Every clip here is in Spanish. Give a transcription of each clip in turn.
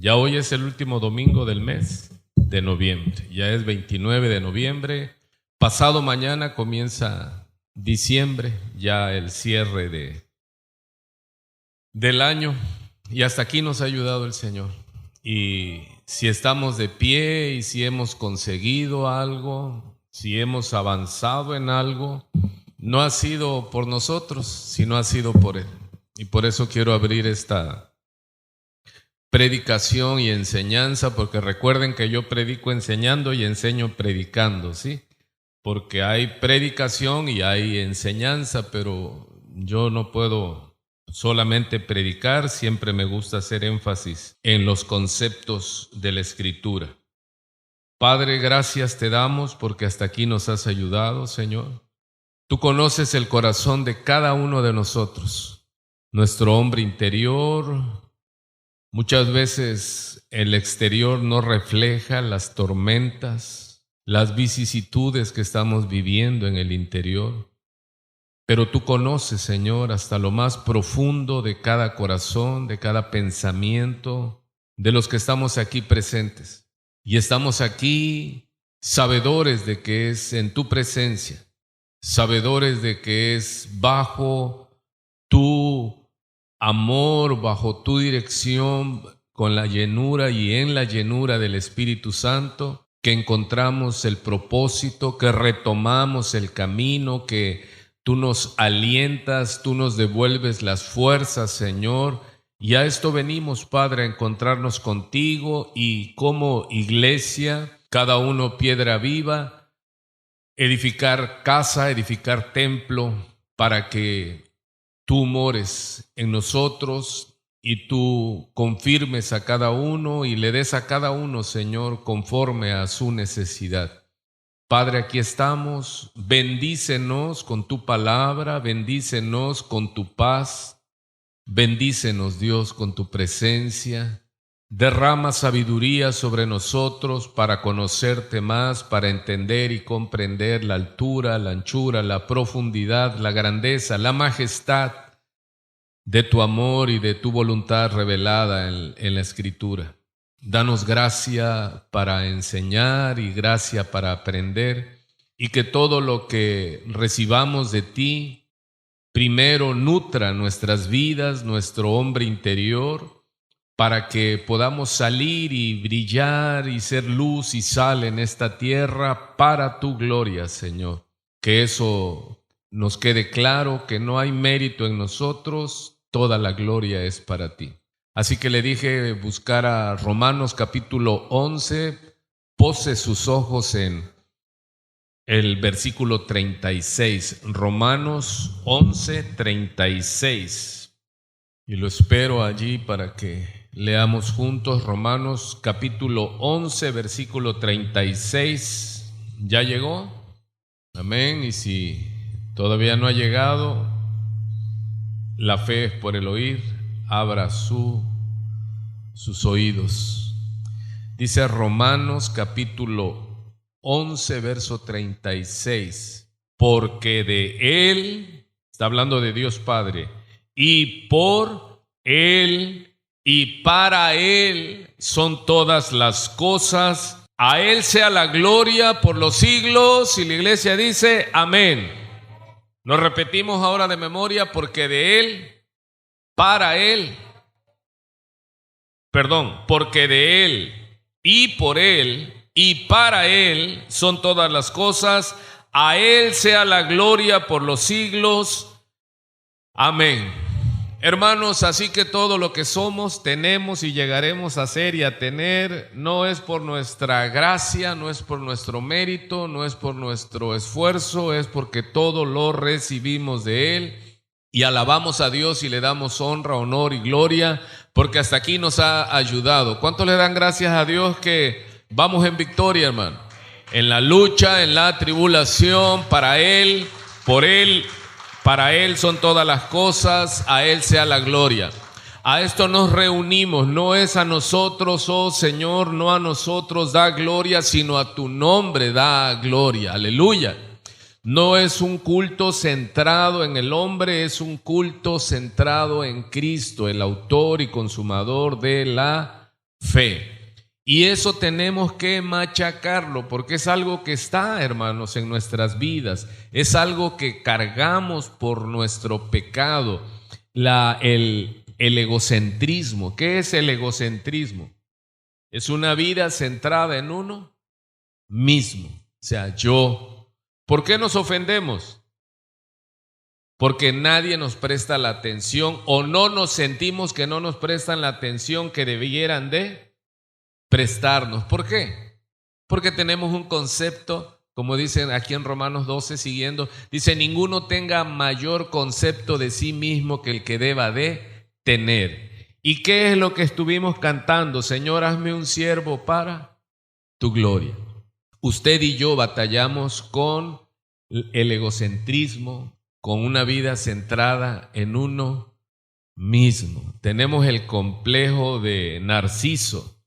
Ya hoy es el último domingo del mes de noviembre. Ya es 29 de noviembre. Pasado mañana comienza diciembre, ya el cierre del año. Y hasta aquí nos ha ayudado el Señor. Y si estamos de pie y si hemos conseguido algo, si hemos avanzado en algo, no ha sido por nosotros, sino ha sido por Él. Y por eso quiero abrir esta predicación y enseñanza, porque recuerden que yo predico enseñando y enseño predicando, ¿sí? Porque hay predicación y hay enseñanza, pero yo no puedo solamente predicar, siempre me gusta hacer énfasis en los conceptos de la Escritura. Padre, gracias te damos porque hasta aquí nos has ayudado, Señor. Tú conoces el corazón de cada uno de nosotros, nuestro hombre interior. Muchas veces el exterior no refleja las tormentas, las vicisitudes que estamos viviendo en el interior. Pero tú conoces, Señor, hasta lo más profundo de cada corazón, de cada pensamiento, de los que estamos aquí presentes. Y estamos aquí sabedores de que es en tu presencia, sabedores de que es bajo tu amor, bajo tu dirección, con la llenura y en la llenura del Espíritu Santo, que encontramos el propósito, que retomamos el camino, que tú nos alientas, tú nos devuelves las fuerzas, Señor. Y a esto venimos, Padre, a encontrarnos contigo y como iglesia, cada uno piedra viva, edificar casa, edificar templo, para que tú mores en nosotros y tú confirmes a cada uno y le des a cada uno, Señor, conforme a su necesidad. Padre, aquí estamos, bendícenos con tu palabra, bendícenos con tu paz, bendícenos, Dios, con tu presencia. Derrama sabiduría sobre nosotros para conocerte más, para entender y comprender la altura, la anchura, la profundidad, la grandeza, la majestad de tu amor y de tu voluntad revelada en la Escritura. Danos gracia para enseñar y gracia para aprender, y que todo lo que recibamos de ti primero nutra nuestras vidas, nuestro hombre interior, para que podamos salir y brillar y ser luz y sal en esta tierra para tu gloria, Señor. Que eso nos quede claro, que no hay mérito en nosotros, toda la gloria es para ti. Así que le dije buscar a Romanos capítulo 11, pose sus ojos en el versículo 36, Romanos 11, 36. Y lo espero allí para que leamos juntos Romanos capítulo 11, versículo 36. ¿Ya llegó? Amén. Y si todavía no ha llegado, la fe es por el oír. Abra sus oídos. Dice Romanos capítulo 11, verso 36. Porque de Él, está hablando de Dios Padre, y por Él y para Él son todas las cosas. A Él sea la gloria por los siglos. Y la iglesia dice amén. Lo repetimos ahora de memoria, porque de Él, para Él, porque de Él y por Él y para Él son todas las cosas. A Él sea la gloria por los siglos. Amén. Hermanos, así que todo lo que somos, tenemos y llegaremos a ser y a tener, no es por nuestra gracia, no es por nuestro mérito, no es por nuestro esfuerzo, es porque todo lo recibimos de Él y alabamos a Dios y le damos honra, honor y gloria, porque hasta aquí nos ha ayudado. ¿Cuántos le dan gracias a Dios que vamos en victoria, hermano? En la lucha, en la tribulación, para Él, por Él, para Él son todas las cosas, a Él sea la gloria. A esto nos reunimos, no es a nosotros, oh Señor, no a nosotros da gloria, sino a tu nombre da gloria. Aleluya. No es un culto centrado en el hombre, es un culto centrado en Cristo, el autor y consumador de la fe. Y eso tenemos que machacarlo, porque es algo que está, hermanos, en nuestras vidas. Es algo que cargamos por nuestro pecado. El egocentrismo. ¿Qué es el egocentrismo? Es una vida centrada en uno mismo. O sea, yo. ¿Por qué nos ofendemos? Porque nadie nos presta la atención o no nos sentimos que no nos prestan la atención que debieran de prestarnos. ¿Por qué? Porque tenemos un concepto, como dicen aquí en Romanos 12 siguiendo, dice: ninguno tenga mayor concepto de sí mismo que el que deba de tener. ¿Y qué es lo que estuvimos cantando? Señor, hazme un siervo para tu gloria. Usted y yo batallamos con el egocentrismo, con una vida centrada en uno mismo. Tenemos el complejo de Narciso.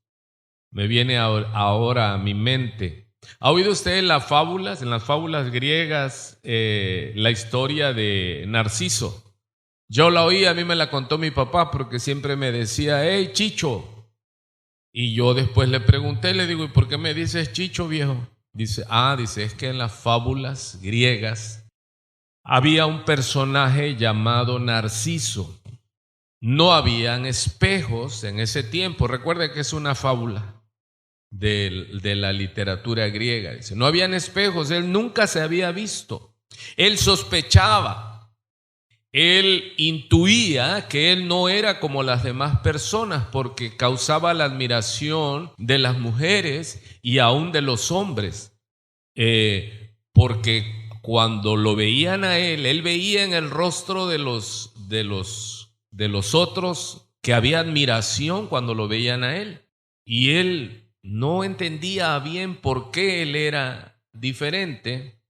Me viene ahora a mi mente. ¿Ha oído usted en las fábulas griegas, la historia de Narciso? Yo la oí, a mí me la contó mi papá porque siempre me decía: hey, Chicho. Y yo después le pregunté, le digo: ¿y por qué me dices Chicho, viejo? Dice, es que en las fábulas griegas había un personaje llamado Narciso. No habían espejos en ese tiempo. Recuerde que es una fábula de la literatura griega. Dice, no habían espejos, él nunca se había visto. Él sospechaba, él intuía que él no era como las demás personas porque causaba la admiración de las mujeres y aún de los hombres. Porque cuando lo veían a él veía en el rostro de los otros que había admiración cuando lo veían a él. Y él no entendía bien por qué él era diferente.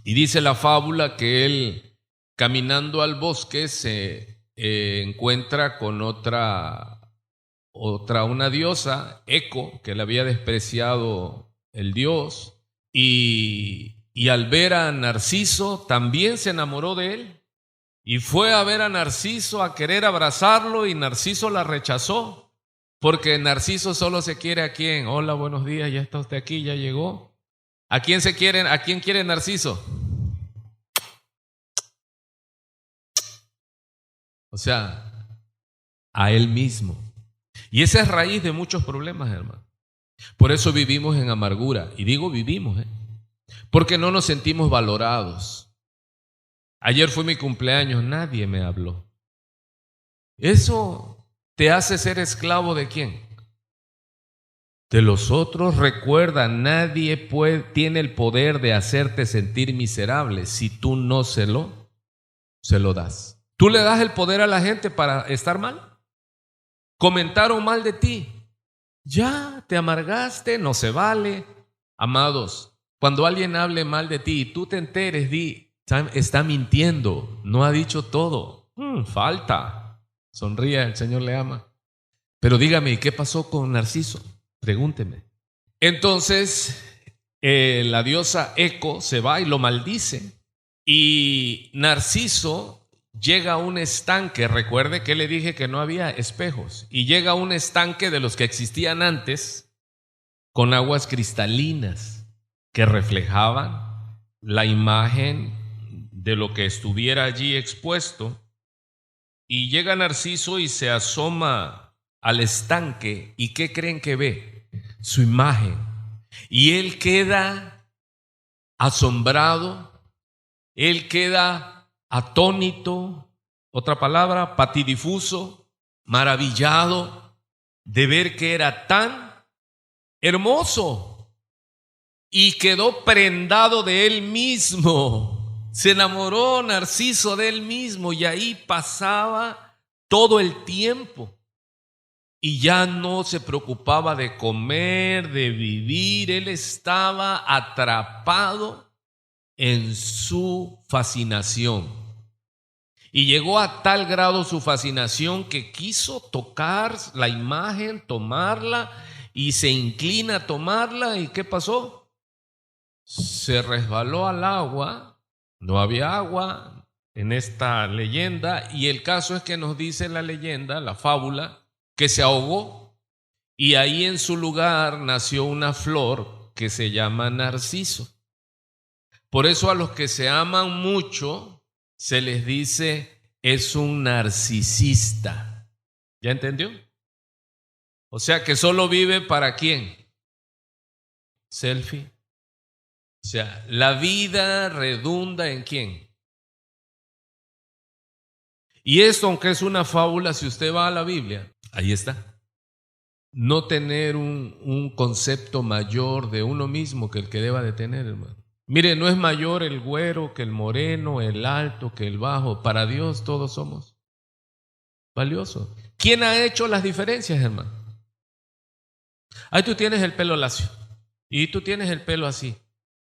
Y dice la fábula que él, caminando al bosque, se encuentra con una diosa, Eco, que le había despreciado el dios. Y al ver a Narciso, también se enamoró de él. Y fue a ver a Narciso a querer abrazarlo y Narciso la rechazó. Porque Narciso solo se quiere a quién. Hola, buenos días, ya está usted aquí, ya llegó. ¿A quién quiere Narciso? O sea, a él mismo. Y esa es raíz de muchos problemas, hermano. Por eso vivimos en amargura. Y digo vivimos, porque no nos sentimos valorados. Ayer fue mi cumpleaños, nadie me habló. Eso te hace ser esclavo ¿de quién? De los otros. Recuerda, nadie tiene el poder de hacerte sentir miserable si tú no se lo das. ¿Tú le das el poder a la gente para estar mal? ¿Comentaron mal de ti? Ya, te amargaste, no se vale. Amados, cuando alguien hable mal de ti y tú te enteres, está mintiendo, no ha dicho todo. Falta. Sonríe, el Señor le ama. Pero dígame, ¿qué pasó con Narciso? Pregúnteme. Entonces, la diosa Eco se va y lo maldice. Y Narciso llega a un estanque. Recuerde que le dije que no había espejos. Y llega a un estanque de los que existían antes, con aguas cristalinas que reflejaban la imagen de lo que estuviera allí expuesto. Y llega Narciso y se asoma al estanque. ¿Y qué creen que ve? Su imagen. Y él queda asombrado, él queda atónito, otra palabra, patidifuso, maravillado de ver que era tan hermoso. Y quedó prendado de él mismo. Se enamoró Narciso de él mismo y ahí pasaba todo el tiempo. Y ya no se preocupaba de comer, de vivir. Él estaba atrapado en su fascinación. Y llegó a tal grado su fascinación que quiso tocar la imagen, tomarla, y se inclina a tomarla. ¿Y qué pasó? Se resbaló al agua. No había agua en esta leyenda, y el caso es que nos dice la leyenda, la fábula, que se ahogó. y ahí en su lugar nació una flor que se llama narciso. Por eso a los que se aman mucho se les dice es un narcisista. ¿Ya entendió? O sea que solo vive ¿para quién? Selfie. O sea, la vida redunda ¿en quién? Y esto, aunque es una fábula, si usted va a la Biblia, ahí está. No tener un concepto mayor de uno mismo que el que deba de tener, hermano. Mire, no es mayor el güero que el moreno, el alto que el bajo. Para Dios todos somos valiosos. ¿Quién ha hecho las diferencias, hermano? Ahí tú tienes el pelo lacio y tú tienes el pelo así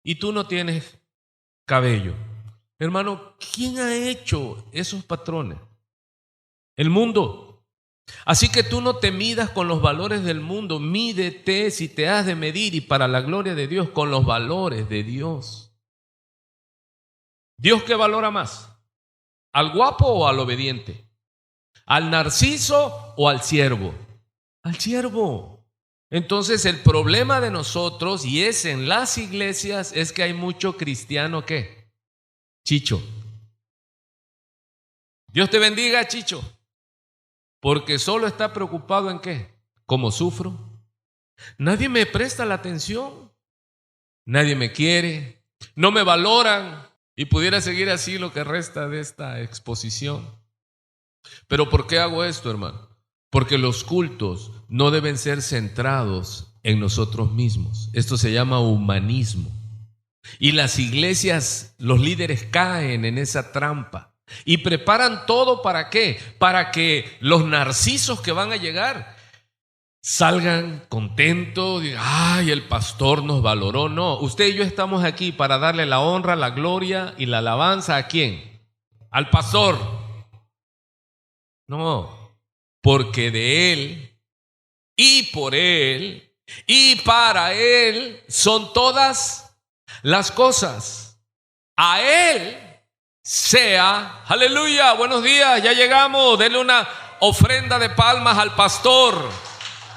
y tú no tienes cabello. Hermano, ¿quién ha hecho esos patrones? El mundo. Así que tú no te midas con los valores del mundo, mídete si te has de medir y para la gloria de Dios con los valores de Dios. ¿Dios qué valora más? ¿Al guapo o al obediente? ¿Al narciso o al siervo? Al siervo. Entonces el problema de nosotros, y es en las iglesias, es que hay mucho cristiano ¿qué? Chicho. Dios te bendiga, Chicho. Porque solo está preocupado en ¿qué? ¿Cómo sufro? Nadie me presta la atención. Nadie me quiere. No me valoran. Y pudiera seguir así lo que resta de esta exposición. Pero ¿por qué hago esto, hermano? Porque los cultos no deben ser centrados en nosotros mismos. Esto se llama humanismo. Y las iglesias, los líderes caen en esa trampa. Y preparan todo ¿para qué? Para que los narcisos que van a llegar salgan contentos, digan, ay, el pastor nos valoró. No, usted y yo estamos aquí para darle la honra, la gloria y la alabanza ¿a quién? Al pastor. No, porque de él y por él y para él son todas las cosas. A él sea, aleluya, buenos días, ya llegamos, denle una ofrenda de palmas al pastor.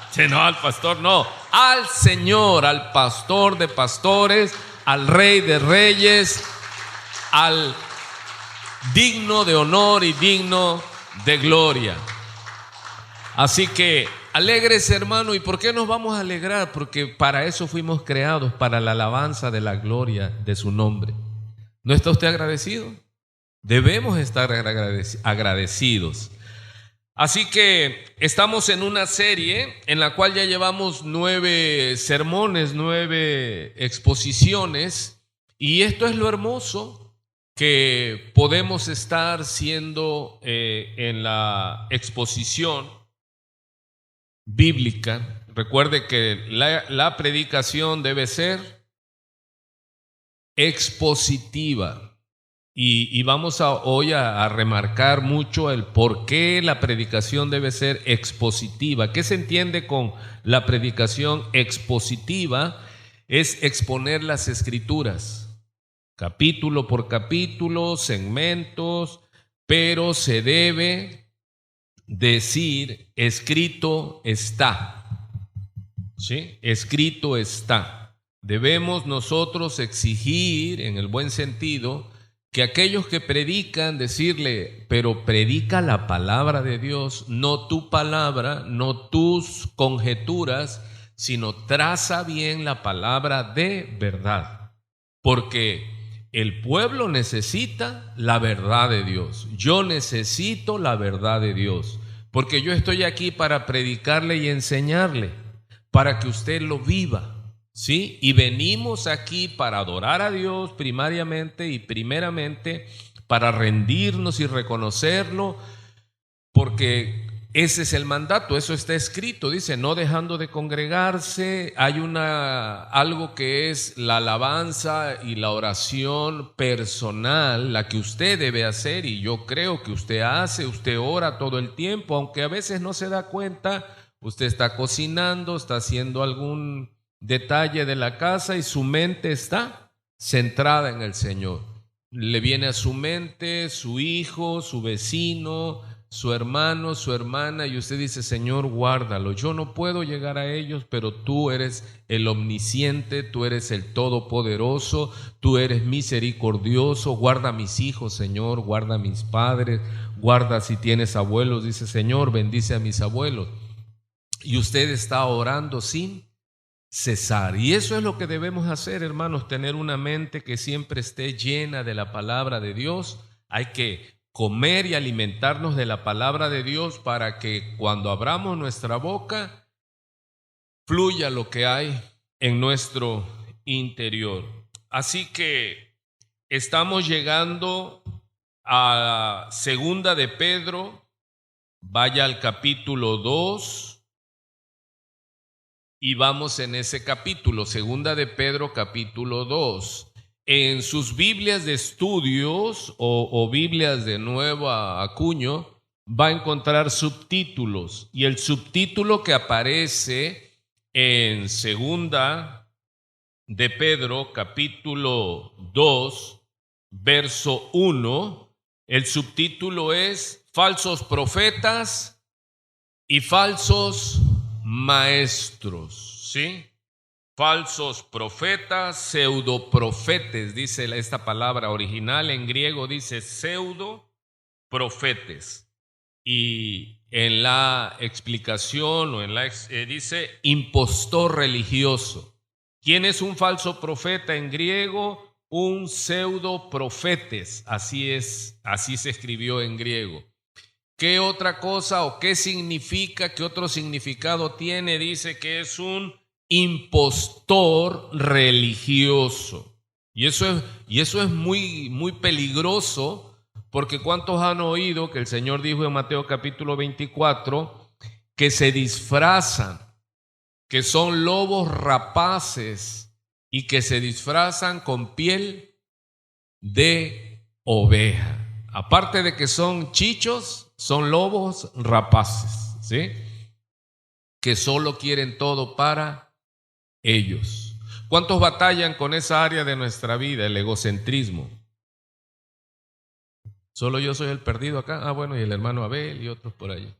Sí, no, al pastor no, al Señor, al pastor de pastores, al Rey de reyes, al digno de honor y digno de gloria. Así que alégrese, hermano. ¿Y por qué nos vamos a alegrar? Porque para eso fuimos creados, para la alabanza de la gloria de su nombre. ¿No está usted agradecido? Debemos estar agradecidos. Así que estamos en una serie en la cual ya llevamos 9 sermones, 9 exposiciones, y esto es lo hermoso que podemos estar siendo en la exposición bíblica. Recuerde que la predicación debe ser expositiva. Y vamos hoy a remarcar mucho el por qué la predicación debe ser expositiva. ¿Qué se entiende con la predicación expositiva? Es exponer las escrituras, capítulo por capítulo, segmentos, pero se debe decir, escrito está. ¿Sí? Escrito está. Debemos nosotros exigir, en el buen sentido, que aquellos que predican, decirle, pero predica la palabra de Dios, no tu palabra, no tus conjeturas, sino traza bien la palabra de verdad. Porque el pueblo necesita la verdad de Dios. Yo necesito la verdad de Dios. Porque yo estoy aquí para predicarle y enseñarle, para que usted lo viva. ¿Sí? Y venimos aquí para adorar a Dios primariamente y primeramente para rendirnos y reconocerlo, porque ese es el mandato, eso está escrito, dice, no dejando de congregarse. Hay algo que es la alabanza y la oración personal, la que usted debe hacer, y yo creo que usted hace, usted ora todo el tiempo, aunque a veces no se da cuenta, usted está cocinando, está haciendo algún detalle de la casa y su mente está centrada en el Señor. Le viene a su mente su hijo, su vecino, su hermano, su hermana, y usted dice, Señor, guárdalo. Yo no puedo llegar a ellos, pero tú eres el omnisciente, tú eres el todopoderoso, tú eres misericordioso. Guarda a mis hijos, Señor, guarda a mis padres, guarda si tienes abuelos, dice, Señor, bendice a mis abuelos. Y usted está orando sin cesar. Y eso es lo que debemos hacer, hermanos, tener una mente que siempre esté llena de la palabra de Dios. Hay que comer y alimentarnos de la palabra de Dios para que cuando abramos nuestra boca fluya lo que hay en nuestro interior. Así que estamos llegando a Segunda de Pedro. Vaya al capítulo 2 y vamos en ese capítulo, Segunda de Pedro, capítulo 2. En sus Biblias de estudios o Biblias de nuevo acuño, va a encontrar subtítulos. Y el subtítulo que aparece en Segunda de Pedro, capítulo 2, verso 1, el subtítulo es Falsos profetas y falsos maestros, ¿sí? Falsos profetas, pseudoprofetes, dice esta palabra original en griego, dice pseudoprofetes. Y en la explicación dice impostor religioso. ¿Quién es un falso profeta en griego? Un pseudoprofetes, así se escribió en griego. ¿Qué otra cosa o qué significa, qué otro significado tiene? Dice que es un impostor religioso. Y eso es muy, muy peligroso, porque ¿cuántos han oído que el Señor dijo en Mateo capítulo 24 que se disfrazan, que son lobos rapaces y que se disfrazan con piel de oveja? Aparte de que son chichos, son lobos rapaces, ¿sí? Que solo quieren todo para ellos. ¿Cuántos batallan con esa área de nuestra vida, el egocentrismo? Solo yo soy el perdido acá. Bueno, y el hermano Abel y otros por ahí.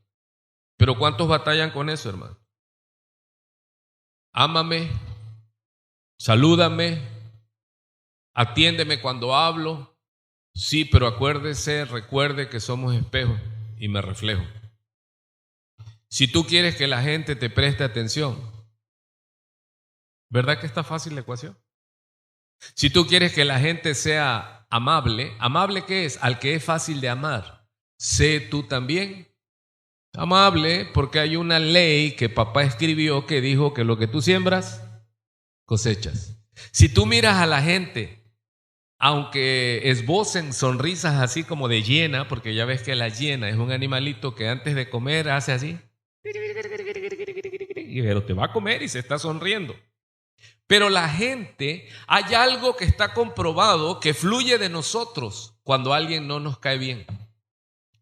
Pero ¿cuántos batallan con eso, hermano? Ámame, salúdame, atiéndeme cuando hablo. Sí, pero recuerde que somos espejos y me reflejo. Si tú quieres que la gente te preste atención, ¿verdad que está fácil la ecuación? Si tú quieres que la gente sea amable, ¿amable qué es? Al que es fácil de amar. Sé tú también amable, porque hay una ley que papá escribió que dijo que lo que tú siembras, cosechas. Si tú miras a la gente, aunque esbocen sonrisas así como de hiena, porque ya ves que la hiena es un animalito que antes de comer hace así, pero te va a comer y se está sonriendo. Pero la gente, hay algo que está comprobado que fluye de nosotros cuando alguien no nos cae bien.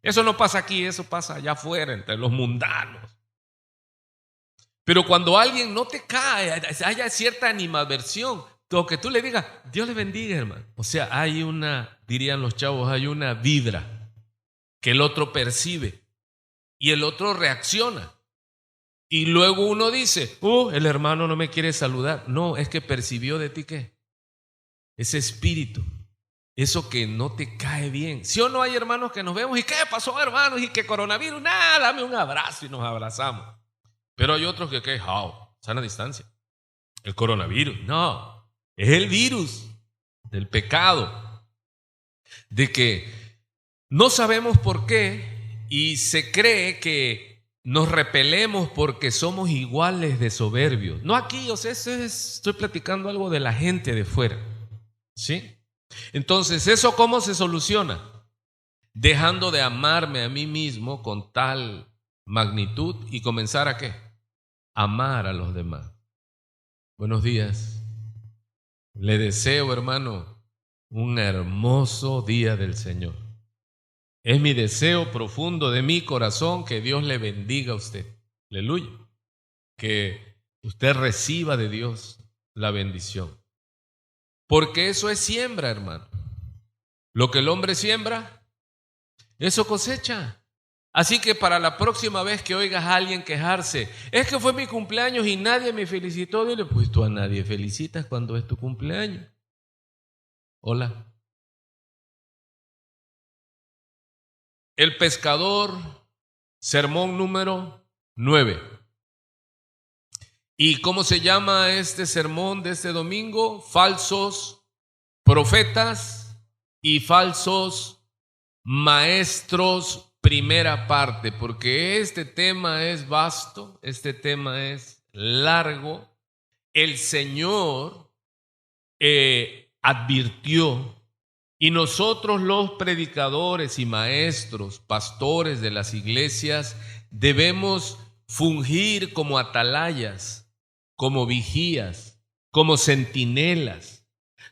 Eso no pasa aquí, eso pasa allá afuera, entre los mundanos. Pero cuando alguien no te cae, haya cierta animadversión, lo que tú le digas, Dios le bendiga, hermano. O sea, dirían los chavos, hay una vibra que el otro percibe y el otro reacciona. Y luego uno dice, el hermano no me quiere saludar. No, es que percibió de ti ¿qué? Ese espíritu, eso que no te cae bien. ¿Sí o no hay hermanos que nos vemos y qué pasó, hermanos? Y que coronavirus, nada, dame un abrazo y nos abrazamos. Pero hay otros que sana distancia. El coronavirus, no. Es el virus del pecado, de que no sabemos por qué y se cree que nos repelemos porque somos iguales de soberbios. No aquí, estoy platicando algo de la gente de fuera, ¿sí? Entonces, ¿eso cómo se soluciona? Dejando de amarme a mí mismo con tal magnitud y comenzar ¿a qué? Amar a los demás. Buenos días. Le deseo, hermano, un hermoso día del Señor. Es mi deseo profundo de mi corazón que Dios le bendiga a usted. Aleluya. Que usted reciba de Dios la bendición. Porque eso es siembra, hermano. Lo que el hombre siembra, eso cosecha. Así que para la próxima vez que oigas a alguien quejarse, es que fue mi cumpleaños y nadie me felicitó, dile, pues tú a nadie felicitas cuando es tu cumpleaños. Hola. El pescador, sermón número 9. ¿Y cómo se llama este sermón de este domingo? Falsos profetas y falsos maestros, primera parte, porque este tema es vasto, este tema es largo. El Señor advirtió, y nosotros los predicadores y maestros, pastores de las iglesias, debemos fungir como atalayas, como vigías, como centinelas.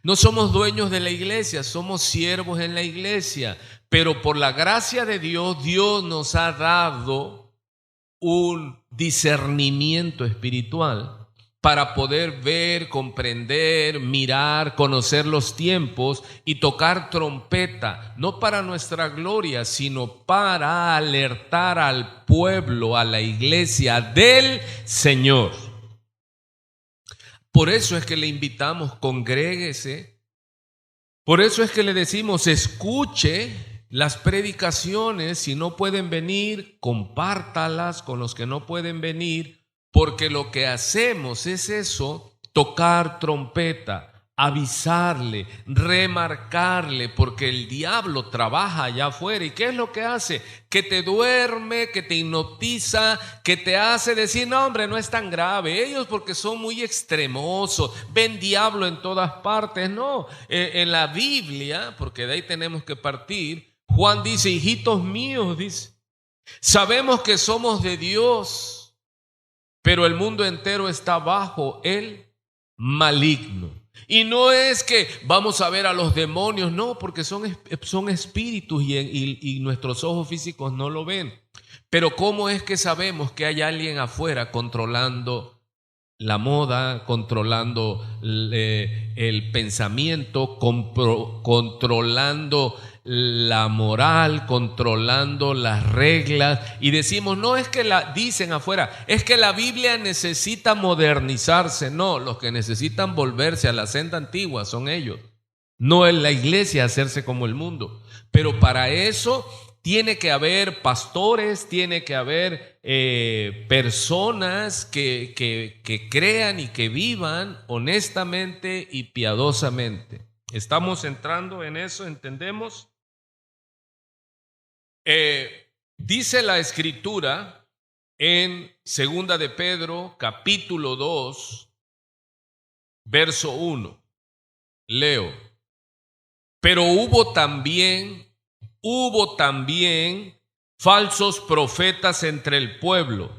No somos dueños de la iglesia, somos siervos en la iglesia, pero por la gracia de Dios, Dios nos ha dado un discernimiento espiritual para poder ver, comprender, mirar, conocer los tiempos y tocar trompeta, no para nuestra gloria, sino para alertar al pueblo, a la iglesia del Señor. Por eso es que le invitamos, congréguese. Por eso es que le decimos, escuche las predicaciones. Si no pueden venir, compártalas con los que no pueden venir, porque lo que hacemos es eso, tocar trompeta, avisarle, remarcarle, porque el diablo trabaja allá afuera. ¿Y qué es lo que hace? Que te duerme, que te hipnotiza, que te hace decir, no hombre, no es tan grave. Ellos porque son muy extremosos, ven diablo en todas partes. No, en la Biblia, porque de ahí tenemos que partir, Juan dice, hijitos míos, dice, sabemos que somos de Dios, pero el mundo entero está bajo el maligno. Y no es que vamos a ver a los demonios, no, porque son espíritus y nuestros ojos físicos no lo ven. Pero ¿cómo es que sabemos que hay alguien afuera controlando la moda, controlando el pensamiento, controlando la moral, controlando las reglas? Y decimos, no es que dicen afuera, es que la Biblia necesita modernizarse. No, los que necesitan volverse a la senda antigua son ellos, no en la iglesia hacerse como el mundo. Pero para eso tiene que haber pastores, tiene que haber personas que crean y que vivan honestamente y piadosamente. ¿Estamos entrando en eso? ¿Entendemos? Dice la Escritura en 2 de Pedro, capítulo 2, verso 1. Leo. Pero hubo también falsos profetas entre el pueblo,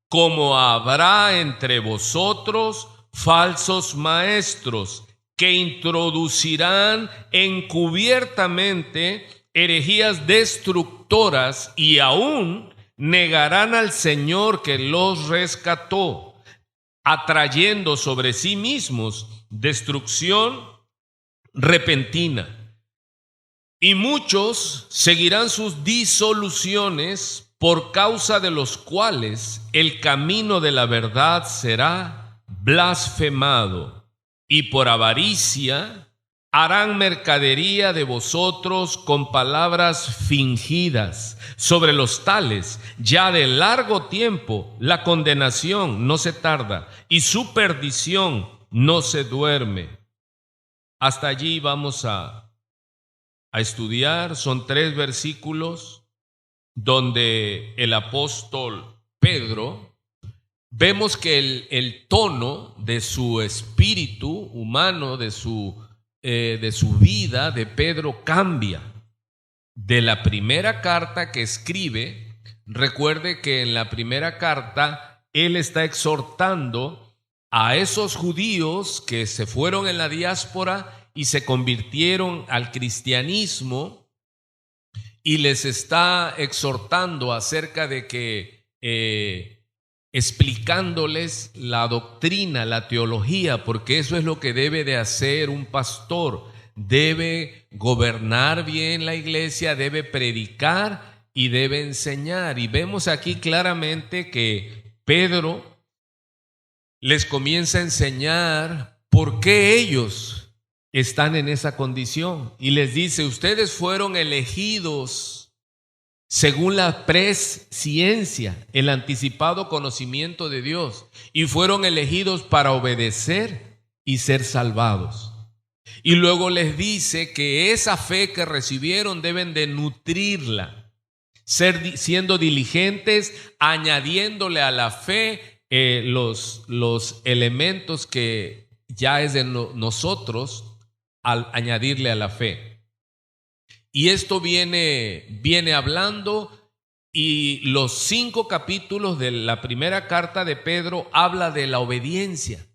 como habrá entre vosotros falsos maestros, que introducirán encubiertamente herejías destructoras y aún negarán al Señor que los rescató, atrayendo sobre sí mismos destrucción repentina. Y muchos seguirán sus disoluciones, por causa de los cuales el camino de la verdad será blasfemado, y por avaricia harán mercadería de vosotros con palabras fingidas. Sobre los tales, ya de largo tiempo, la condenación no se tarda y su perdición no se duerme. Hasta allí vamos a estudiar. Son 3 versículos donde el apóstol Pedro, vemos que el tono de su espíritu humano, de su vida de Pedro cambia. De la primera carta que escribe, recuerde que en la primera carta él está exhortando a esos judíos que se fueron en la diáspora y se convirtieron al cristianismo, y les está exhortando acerca de que explicándoles la doctrina, la teología, porque eso es lo que debe de hacer un pastor. Debe gobernar bien la iglesia, debe predicar y debe enseñar. Y vemos aquí claramente que Pedro les comienza a enseñar por qué ellos están en esa condición. Y les dice, ustedes fueron elegidos según la presciencia, el anticipado conocimiento de Dios, y fueron elegidos para obedecer y ser salvados. Y luego les dice que esa fe que recibieron deben de nutrirla, siendo diligentes, añadiéndole a la fe los elementos que ya es de nosotros al añadirle a la fe. Y esto viene hablando, y los 5 capítulos de la primera carta de Pedro habla de la obediencia,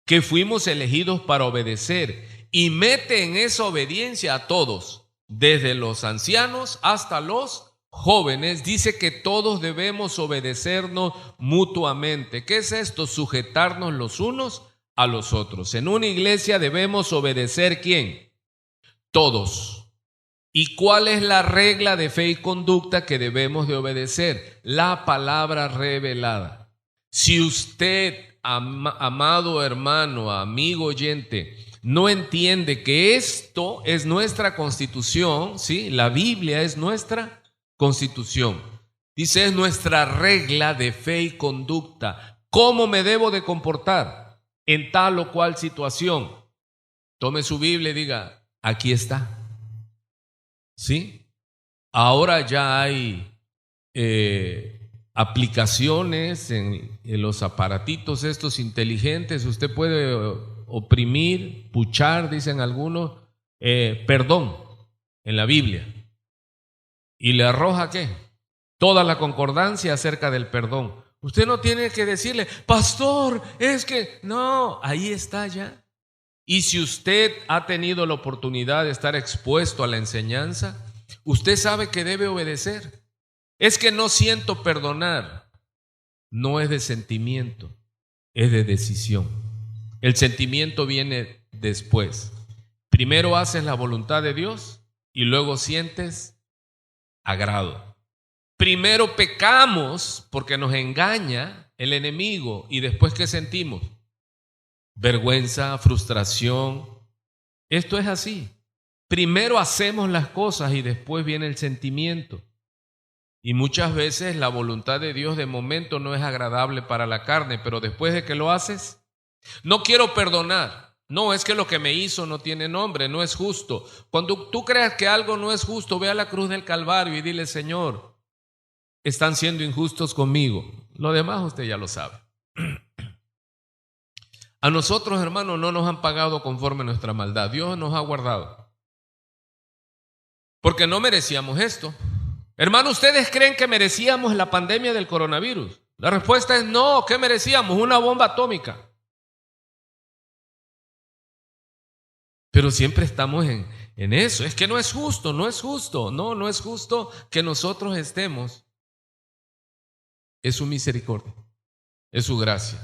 que fuimos elegidos para obedecer, y mete en esa obediencia a todos, desde los ancianos hasta los jóvenes. Dice que todos debemos obedecernos mutuamente. ¿Qué es esto? Sujetarnos los unos a los otros. En una iglesia debemos obedecer, ¿quién? Todos. ¿Y cuál es la regla de fe y conducta que debemos de obedecer? La palabra revelada. Si usted, amado hermano, amigo oyente, no entiende que esto es nuestra constitución, ¿sí? La Biblia es nuestra constitución. Dice, es nuestra regla de fe y conducta. ¿Cómo me debo de comportar en tal o cual situación? Tome su Biblia y diga, aquí está. ¿Sí? Ahora ya hay aplicaciones en los aparatitos estos inteligentes. Usted puede oprimir, puchar, dicen algunos, perdón en la Biblia. Y le arroja ¿qué? Toda la concordancia acerca del perdón. Usted no tiene que decirle, pastor, es que no, ahí está ya. Y si usted ha tenido la oportunidad de estar expuesto a la enseñanza, usted sabe que debe obedecer. Es que no siento perdonar. No es de sentimiento, es de decisión. El sentimiento viene después. Primero haces la voluntad de Dios y luego sientes agrado. Primero pecamos porque nos engaña el enemigo, y después ¿qué sentimos? Vergüenza, frustración. Esto es así. Primero hacemos las cosas y después viene el sentimiento. Y muchas veces la voluntad de Dios de momento no es agradable para la carne, pero después de que lo haces, no quiero perdonar. No, es que lo que me hizo no tiene nombre, no es justo. Cuando tú creas que algo no es justo, ve a la cruz del Calvario y dile, Señor, están siendo injustos conmigo. Lo demás usted ya lo sabe. A nosotros, hermanos, no nos han pagado conforme a nuestra maldad. Dios nos ha guardado. Porque no merecíamos esto. Hermano, ¿ustedes creen que merecíamos la pandemia del coronavirus? La respuesta es no. ¿Qué merecíamos? Una bomba atómica. Pero siempre estamos en eso. Es que no es justo, no es justo. No es justo que nosotros estemos. Es su misericordia, es su gracia.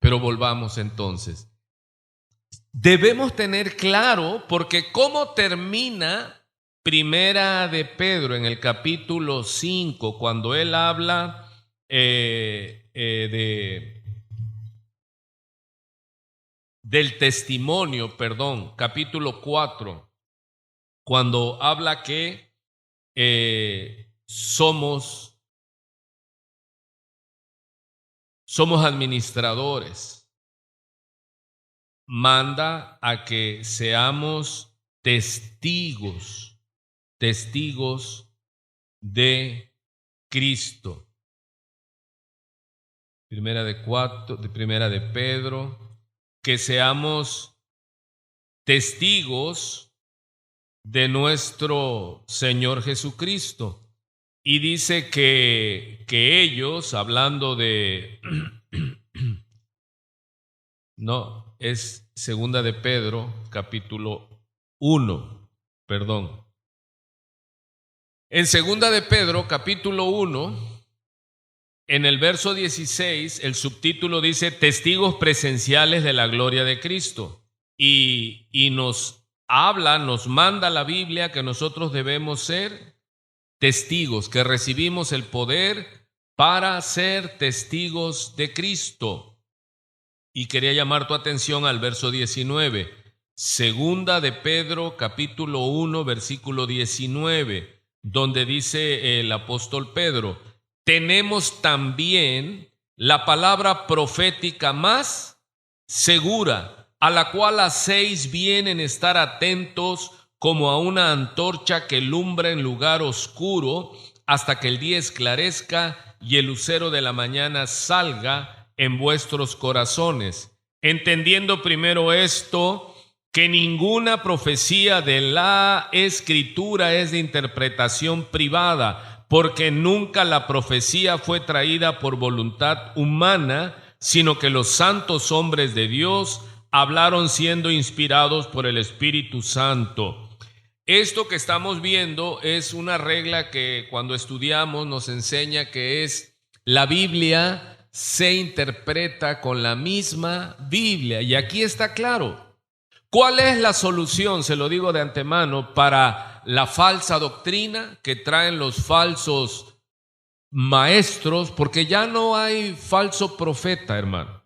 Pero volvamos entonces. Debemos tener claro, porque cómo termina Primera de Pedro en el capítulo 5, cuando él habla del testimonio, capítulo 4, cuando habla que somos administradores, manda a que seamos testigos de Cristo. Primera de Pedro, que seamos testigos de nuestro Señor Jesucristo. Y dice que ellos, hablando de, no, es Segunda de Pedro, capítulo 1, En Segunda de Pedro, capítulo 1, en el verso 16, el subtítulo dice, testigos presenciales de la gloria de Cristo. Y nos manda la Biblia que nosotros debemos ser testigos, que recibimos el poder para ser testigos de Cristo. Y quería llamar tu atención al verso 19, segunda de Pedro, capítulo 1, versículo 19, donde dice el apóstol Pedro: tenemos también la palabra profética más segura, a la cual hacéis bien en estar atentos como a una antorcha que alumbra en lugar oscuro hasta que el día esclarezca y el lucero de la mañana salga en vuestros corazones. Entendiendo primero esto, que ninguna profecía de la Escritura es de interpretación privada, porque nunca la profecía fue traída por voluntad humana, sino que los santos hombres de Dios hablaron siendo inspirados por el Espíritu Santo. Esto que estamos viendo es una regla que cuando estudiamos nos enseña, que es: la Biblia se interpreta con la misma Biblia. Y aquí está claro. ¿Cuál es la solución? Se lo digo de antemano, para la falsa doctrina que traen los falsos maestros, porque ya no hay falso profeta, hermano.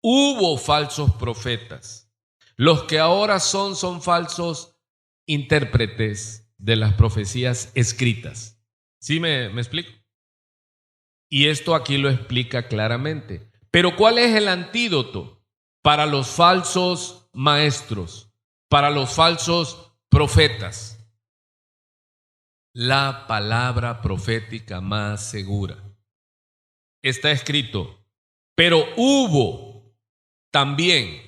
Hubo falsos profetas. Los que ahora son falsos intérpretes de las profecías escritas. ¿Sí me explico? Y esto aquí lo explica claramente. Pero ¿cuál es el antídoto para los falsos maestros, para los falsos profetas? La palabra profética más segura. Está escrito: pero hubo también,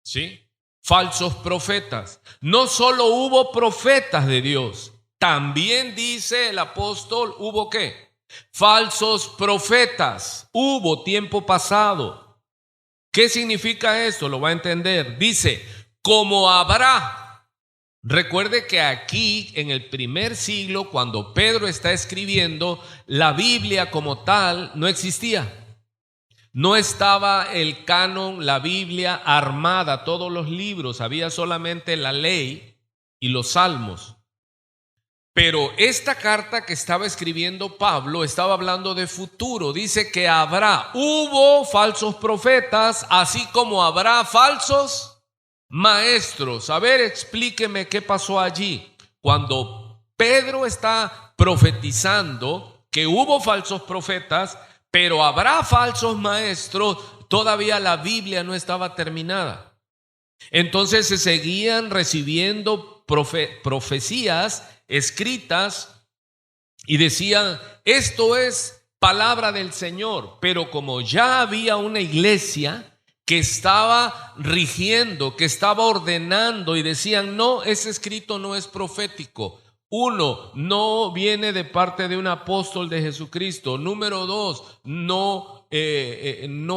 ¿sí?, falsos profetas. No solo hubo profetas de Dios, también dice el apóstol, ¿hubo qué? Falsos profetas. Hubo tiempo pasado. ¿Qué significa esto? Lo va a entender. Dice, como habrá. Recuerde que aquí en el primer siglo, cuando Pedro está escribiendo, la Biblia como tal no existía. No estaba el canon, la Biblia armada, todos los libros, había solamente la ley y los salmos. Pero esta carta que estaba escribiendo Pablo estaba hablando de futuro. Dice que hubo falsos profetas, así como habrá falsos maestros. A ver, explíqueme qué pasó allí. Cuando Pedro está profetizando que hubo falsos profetas, pero habrá falsos maestros, todavía la Biblia no estaba terminada. Entonces se seguían recibiendo profecías escritas y decían, esto es palabra del Señor. Pero como ya había una iglesia que estaba rigiendo, que estaba ordenando, y decían, no, ese escrito no es profético. Uno, no viene de parte de un apóstol de Jesucristo. Número dos, no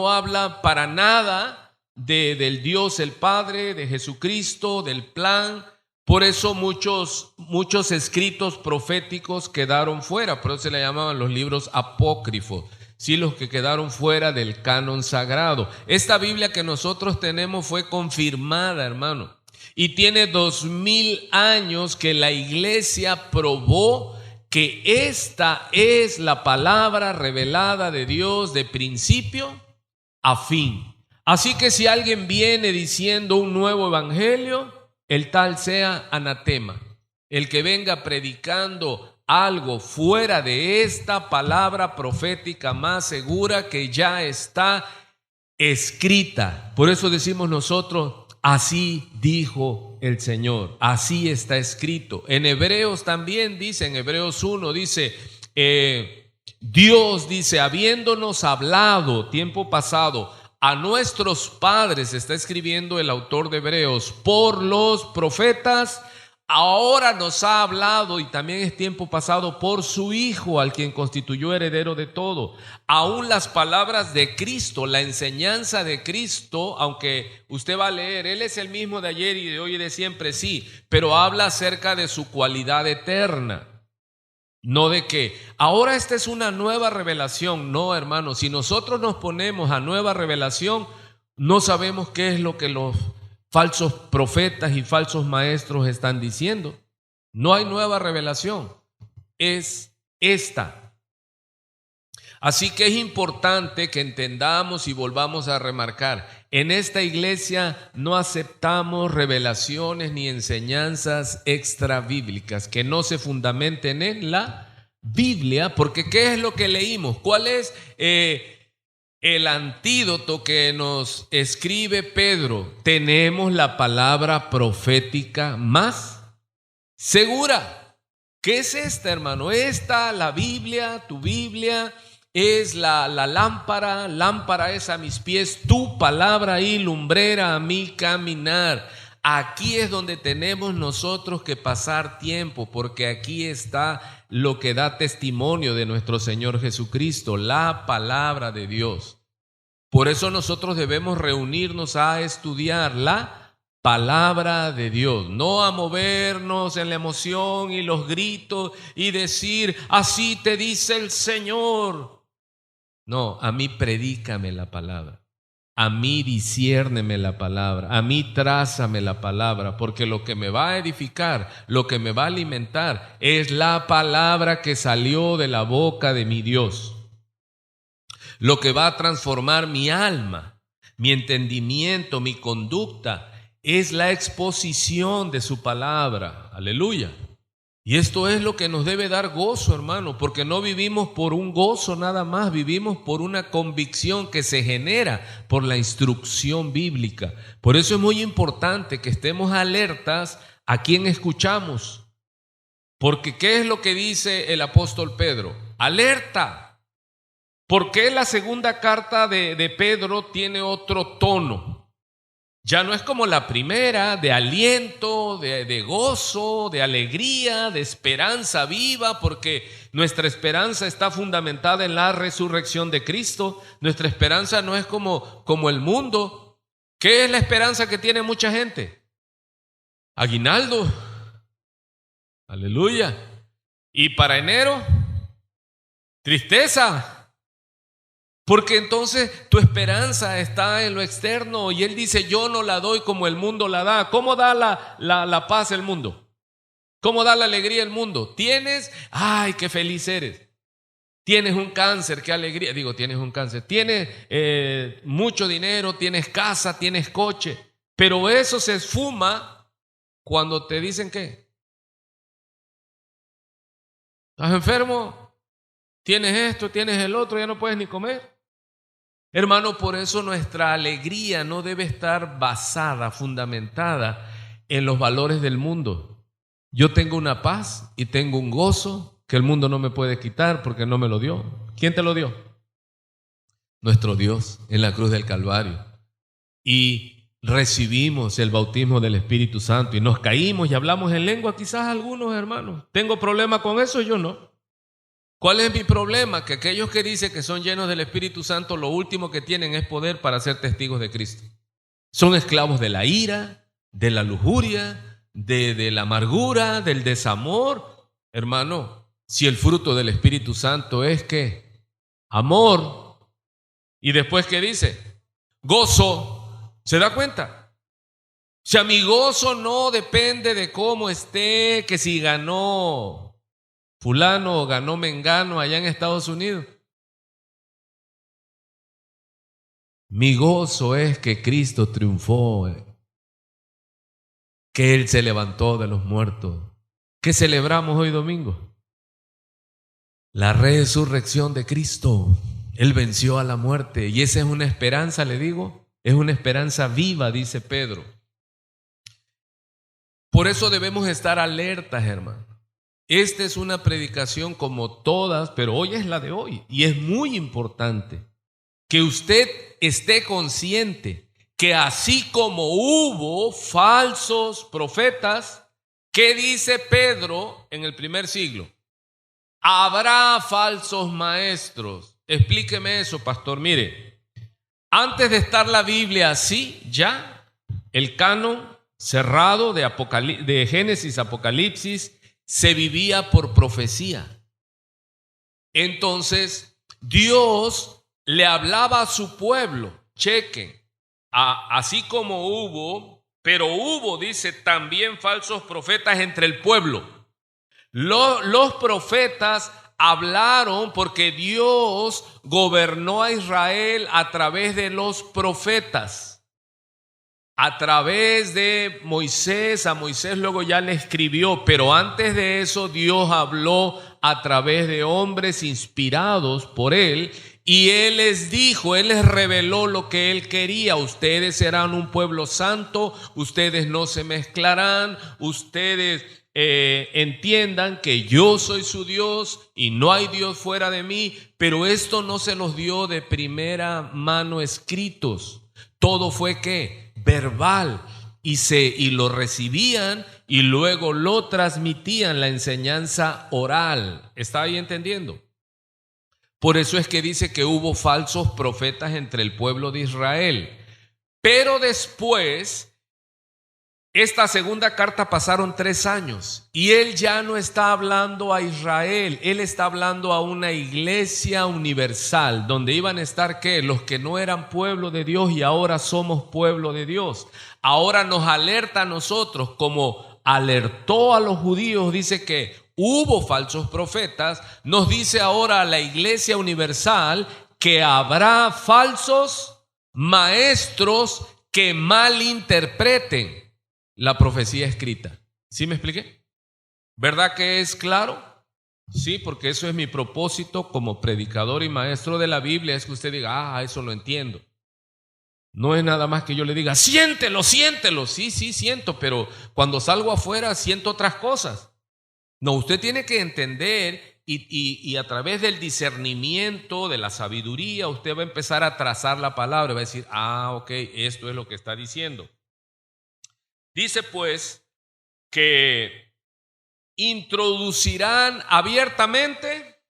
habla para nada del Dios el Padre, de Jesucristo, del plan. Por eso muchos escritos proféticos quedaron fuera. Por eso se le llamaban los libros apócrifos. Sí, los que quedaron fuera del canon sagrado. Esta Biblia que nosotros tenemos fue confirmada, hermano. Y tiene 2000 años que la iglesia probó que esta es la palabra revelada de Dios de principio a fin. Así que si alguien viene diciendo un nuevo evangelio, el tal sea anatema. El que venga predicando algo fuera de esta palabra profética más segura que ya está escrita. Por eso decimos nosotros, así dijo el Señor, así está escrito. En Hebreos también dice, en Hebreos 1 dice, Dios dice, habiéndonos hablado tiempo pasado a nuestros padres, está escribiendo el autor de Hebreos, por los profetas, ahora nos ha hablado, y también es tiempo pasado, por su Hijo, al quien constituyó heredero de todo. Aún las palabras de Cristo, la enseñanza de Cristo, aunque usted va a leer, Él es el mismo de ayer y de hoy y de siempre, sí, pero habla acerca de su cualidad eterna. No de que ahora esta es una nueva revelación. No, hermano, si nosotros nos ponemos a nueva revelación, no sabemos qué es lo que los falsos profetas y falsos maestros están diciendo. No hay nueva revelación. es esta. Así que es importante que entendamos y volvamos a remarcar, en esta iglesia no aceptamos revelaciones ni enseñanzas extrabíblicas que no se fundamenten en la Biblia, porque ¿qué es lo que leímos? ¿Cuál es el antídoto que nos escribe Pedro? Tenemos la palabra profética más segura. ¿Qué es esta, hermano? Esta, la Biblia, tu Biblia, es la lámpara, lámpara es a mis pies, tu palabra y lumbrera a mi caminar. Aquí es donde tenemos nosotros que pasar tiempo, porque aquí está lo que da testimonio de nuestro Señor Jesucristo, la palabra de Dios. Por eso nosotros debemos reunirnos a estudiar la palabra de Dios, no a movernos en la emoción y los gritos y decir, así te dice el Señor. No, a mí predícame la palabra, a mí disciérneme la palabra, a mí trázame la palabra, porque lo que me va a edificar, lo que me va a alimentar es la palabra que salió de la boca de mi Dios. Lo que va a transformar mi alma, mi entendimiento, mi conducta, es la exposición de su palabra. Aleluya. Y esto es lo que nos debe dar gozo, hermano, porque no vivimos por un gozo nada más, vivimos por una convicción que se genera por la instrucción bíblica. Por eso es muy importante que estemos alertas a quien escuchamos. Porque ¿qué es lo que dice el apóstol Pedro? Alerta. ¿Por qué la segunda carta de Pedro tiene otro tono? Ya no es como la primera, de aliento, de gozo, de alegría, de esperanza viva, porque nuestra esperanza está fundamentada en la resurrección de Cristo. Nuestra esperanza no es como el mundo. ¿Qué es la esperanza que tiene mucha gente? Aguinaldo. Aleluya. Y para enero, tristeza. Porque entonces tu esperanza está en lo externo y él dice, yo no la doy como el mundo la da. ¿Cómo da la paz el mundo? ¿Cómo da la alegría el mundo? Tienes, ay, qué feliz eres. Tienes un cáncer, qué alegría. Digo, tienes un cáncer. Tienes mucho dinero, tienes casa, tienes coche. Pero eso se esfuma cuando te dicen ¿qué? ¿Estás enfermo? ¿Tienes esto? ¿Tienes el otro? ¿Ya no puedes ni comer? Hermano, por eso nuestra alegría no debe estar basada, fundamentada en los valores del mundo. Yo tengo una paz y tengo un gozo que el mundo no me puede quitar porque no me lo dio. ¿Quién te lo dio? Nuestro Dios en la cruz del Calvario. Y recibimos el bautismo del Espíritu Santo y nos caímos y hablamos en lengua, quizás algunos hermanos. ¿Tengo problema con eso? Yo no. ¿Cuál es mi problema? Que aquellos que dicen que son llenos del Espíritu Santo, lo último que tienen es poder para ser testigos de Cristo. Son esclavos de la ira, de la lujuria, de la amargura, del desamor. Hermano, si el fruto del Espíritu Santo es ¿qué? Amor. Y después ¿qué dice? Gozo. ¿Se da cuenta? O sea, mi gozo no depende de cómo esté, que si ganó fulano o ganó mengano allá en Estados Unidos. Mi gozo es que Cristo triunfó, que Él se levantó de los muertos. ¿Qué celebramos hoy domingo? La resurrección de Cristo. Él venció a la muerte y esa es una esperanza, le digo, es una esperanza viva, dice Pedro. Por eso debemos estar alertas, hermano. Esta es una predicación como todas, pero hoy es la de hoy y es muy importante que usted esté consciente que así como hubo falsos profetas, ¿qué dice Pedro en el primer siglo? Habrá falsos maestros. Explíqueme eso, pastor. Mire, antes de estar la Biblia así, ya el canon cerrado de Génesis, Apocalipsis, se vivía por profecía. Entonces, Dios le hablaba a su pueblo. Chequen, así como hubo, pero hubo, dice, también falsos profetas entre el pueblo. Los profetas hablaron porque Dios gobernó a Israel a través de los profetas. A través de Moisés, a Moisés luego ya le escribió, pero antes de eso Dios habló a través de hombres inspirados por él. Y él les dijo, él les reveló lo que él quería. Ustedes serán un pueblo santo, ustedes no se mezclarán, ustedes entiendan que yo soy su Dios y no hay Dios fuera de mí. Pero esto no se los dio de primera mano escritos. Todo fue ¿qué? Verbal. Y lo recibían y luego lo transmitían, la enseñanza oral. ¿Está ahí entendiendo? Por eso es que dice que hubo falsos profetas entre el pueblo de Israel. Pero después, esta segunda carta pasaron 3 años y él ya no está hablando a Israel, él está hablando a una iglesia universal donde iban a estar ¿qué? Los que no eran pueblo de Dios y ahora somos pueblo de Dios. Ahora nos alerta a nosotros como alertó a los judíos, dice que hubo falsos profetas, nos dice ahora a la iglesia universal que habrá falsos maestros que malinterpreten la profecía escrita. ¿Sí me expliqué? ¿Verdad que es claro? Sí, porque eso es mi propósito como predicador y maestro de la Biblia, es que usted diga, eso lo entiendo. No es nada más que yo le diga, siéntelo, siéntelo. Sí, siento, pero cuando salgo afuera siento otras cosas. No, usted tiene que entender y a través del discernimiento, de la sabiduría, usted va a empezar a trazar la palabra, va a decir, ok, esto es lo que está diciendo. Dice pues que introducirán abiertamente,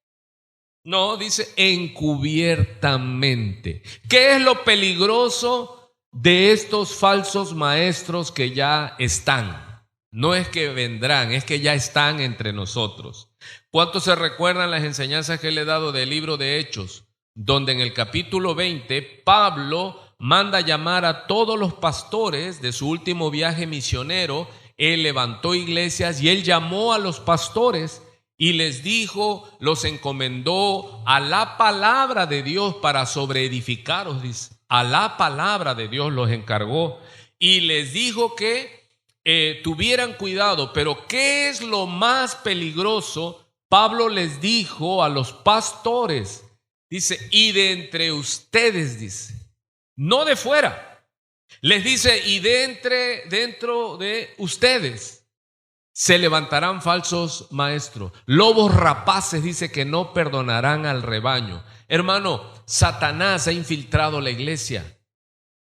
no, dice encubiertamente. ¿Qué es lo peligroso de estos falsos maestros que ya están? No es que vendrán, es que ya están entre nosotros. ¿Cuántos se recuerdan las enseñanzas que le he dado del libro de Hechos? Donde en el capítulo 20, Pablo manda llamar a todos los pastores de su último viaje misionero. Él levantó iglesias y él llamó a los pastores y les dijo, los encomendó a la palabra de Dios para sobreedificaros, dice. A la palabra de Dios los encargó y les dijo que tuvieran cuidado. Pero ¿qué es lo más peligroso? Pablo les dijo a los pastores, dice, y de entre ustedes, dice, no de fuera, les dice, y dentro de ustedes se levantarán falsos maestros, lobos rapaces, dice, que no perdonarán al rebaño. Hermano, Satanás ha infiltrado la iglesia.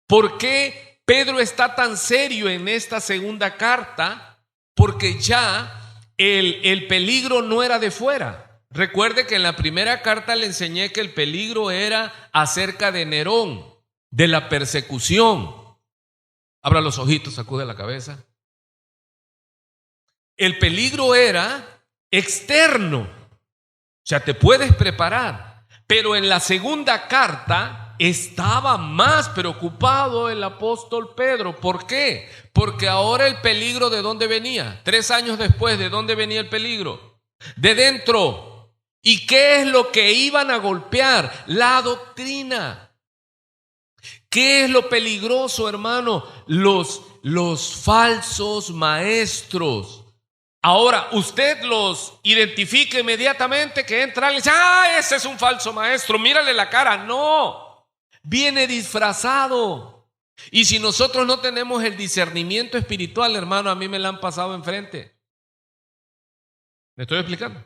¿Por qué Pedro está tan serio en esta segunda carta? Porque ya el peligro no era de fuera. Recuerde que en la primera carta le enseñé que el peligro era acerca de Nerón, de la persecución. Abra los ojitos, sacude la cabeza. El peligro era externo, o sea, te puedes preparar. Pero en la segunda carta estaba más preocupado el apóstol Pedro. ¿Por qué? Porque ahora el peligro, ¿de dónde venía? 3 años después, ¿de dónde venía el peligro? De dentro. ¿Y qué es lo que iban a golpear? La doctrina. ¿Qué es lo peligroso, hermano? Los falsos maestros. Ahora, usted los identifica inmediatamente, que entra y dice, ese es un falso maestro, mírale la cara. No, viene disfrazado. Y si nosotros no tenemos el discernimiento espiritual, hermano, a mí me la han pasado enfrente. ¿Me estoy explicando?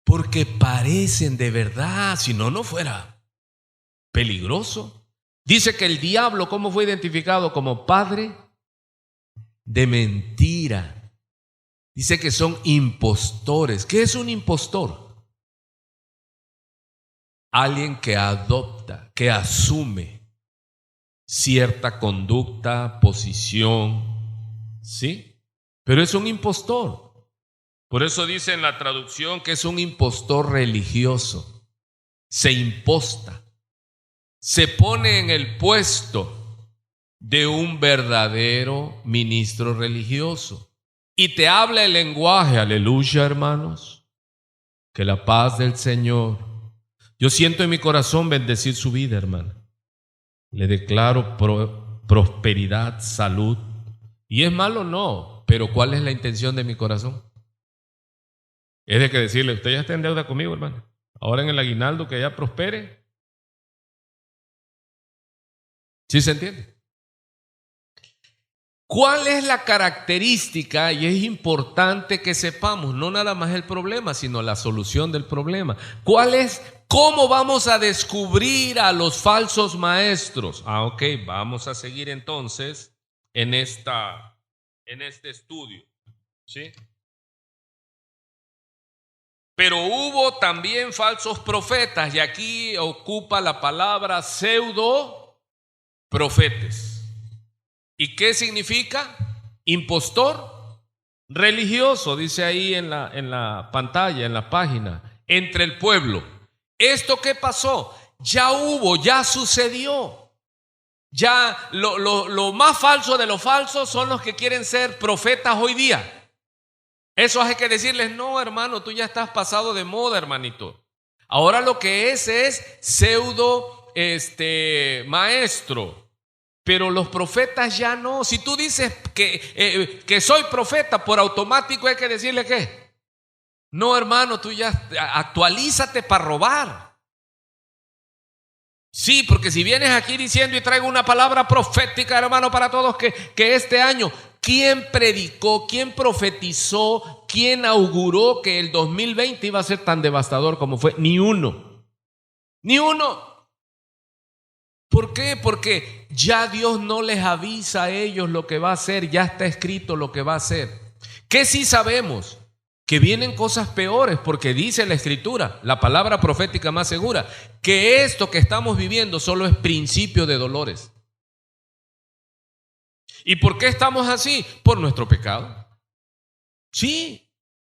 Porque parecen de verdad, si no, no fuera peligroso. Dice que el diablo, ¿cómo fue identificado? Como padre de mentira. Dice que son impostores. ¿Qué es un impostor? Alguien que adopta, que asume cierta conducta, posición, ¿sí? Pero es un impostor. Por eso dice en la traducción que es un impostor religioso. Se imposta, se pone en el puesto de un verdadero ministro religioso. y te habla el lenguaje, aleluya, hermanos, que la paz del Señor, yo siento en mi corazón bendecir su vida, hermano. Le declaro prosperidad, salud. ¿Y es malo? No, pero ¿cuál es la intención de mi corazón? Es de que decirle, usted ya está en deuda conmigo, hermano. Ahora en el aguinaldo que ya prospere. ¿Sí se entiende? ¿Cuál es la característica? Y es importante que sepamos, no nada más el problema, sino la solución del problema. ¿Cuál es? ¿Cómo vamos a descubrir a los falsos maestros? Ok, vamos a seguir entonces en este estudio, ¿sí? Pero hubo también falsos profetas, y aquí ocupa la palabra pseudo profetas. ¿Y qué significa? Impostor religioso, dice ahí en la pantalla, en la página, entre el pueblo. ¿Esto qué pasó? Ya hubo, ya sucedió. Ya lo más falso de los falsos son los que quieren ser profetas hoy día. Eso hay que decirles, no, hermano, tú ya estás pasado de moda, hermanito. Ahora lo que es pseudo maestro. Pero los profetas ya no. Si tú dices que soy profeta, por automático hay que decirle ¿qué? No, hermano, tú ya actualízate para robar. Sí, porque si vienes aquí diciendo y traigo una palabra profética, hermano, para todos, que este año, ¿quién predicó, quién profetizó, quién auguró que el 2020 iba a ser tan devastador como fue? Ni uno. Ni uno. ¿Por qué? Porque ya Dios no les avisa a ellos lo que va a hacer, ya está escrito lo que va a hacer. ¿Qué sí sabemos? Que vienen cosas peores, porque dice la Escritura, la palabra profética más segura, que esto que estamos viviendo solo es principio de dolores. ¿Y por qué estamos así? Por nuestro pecado. Sí.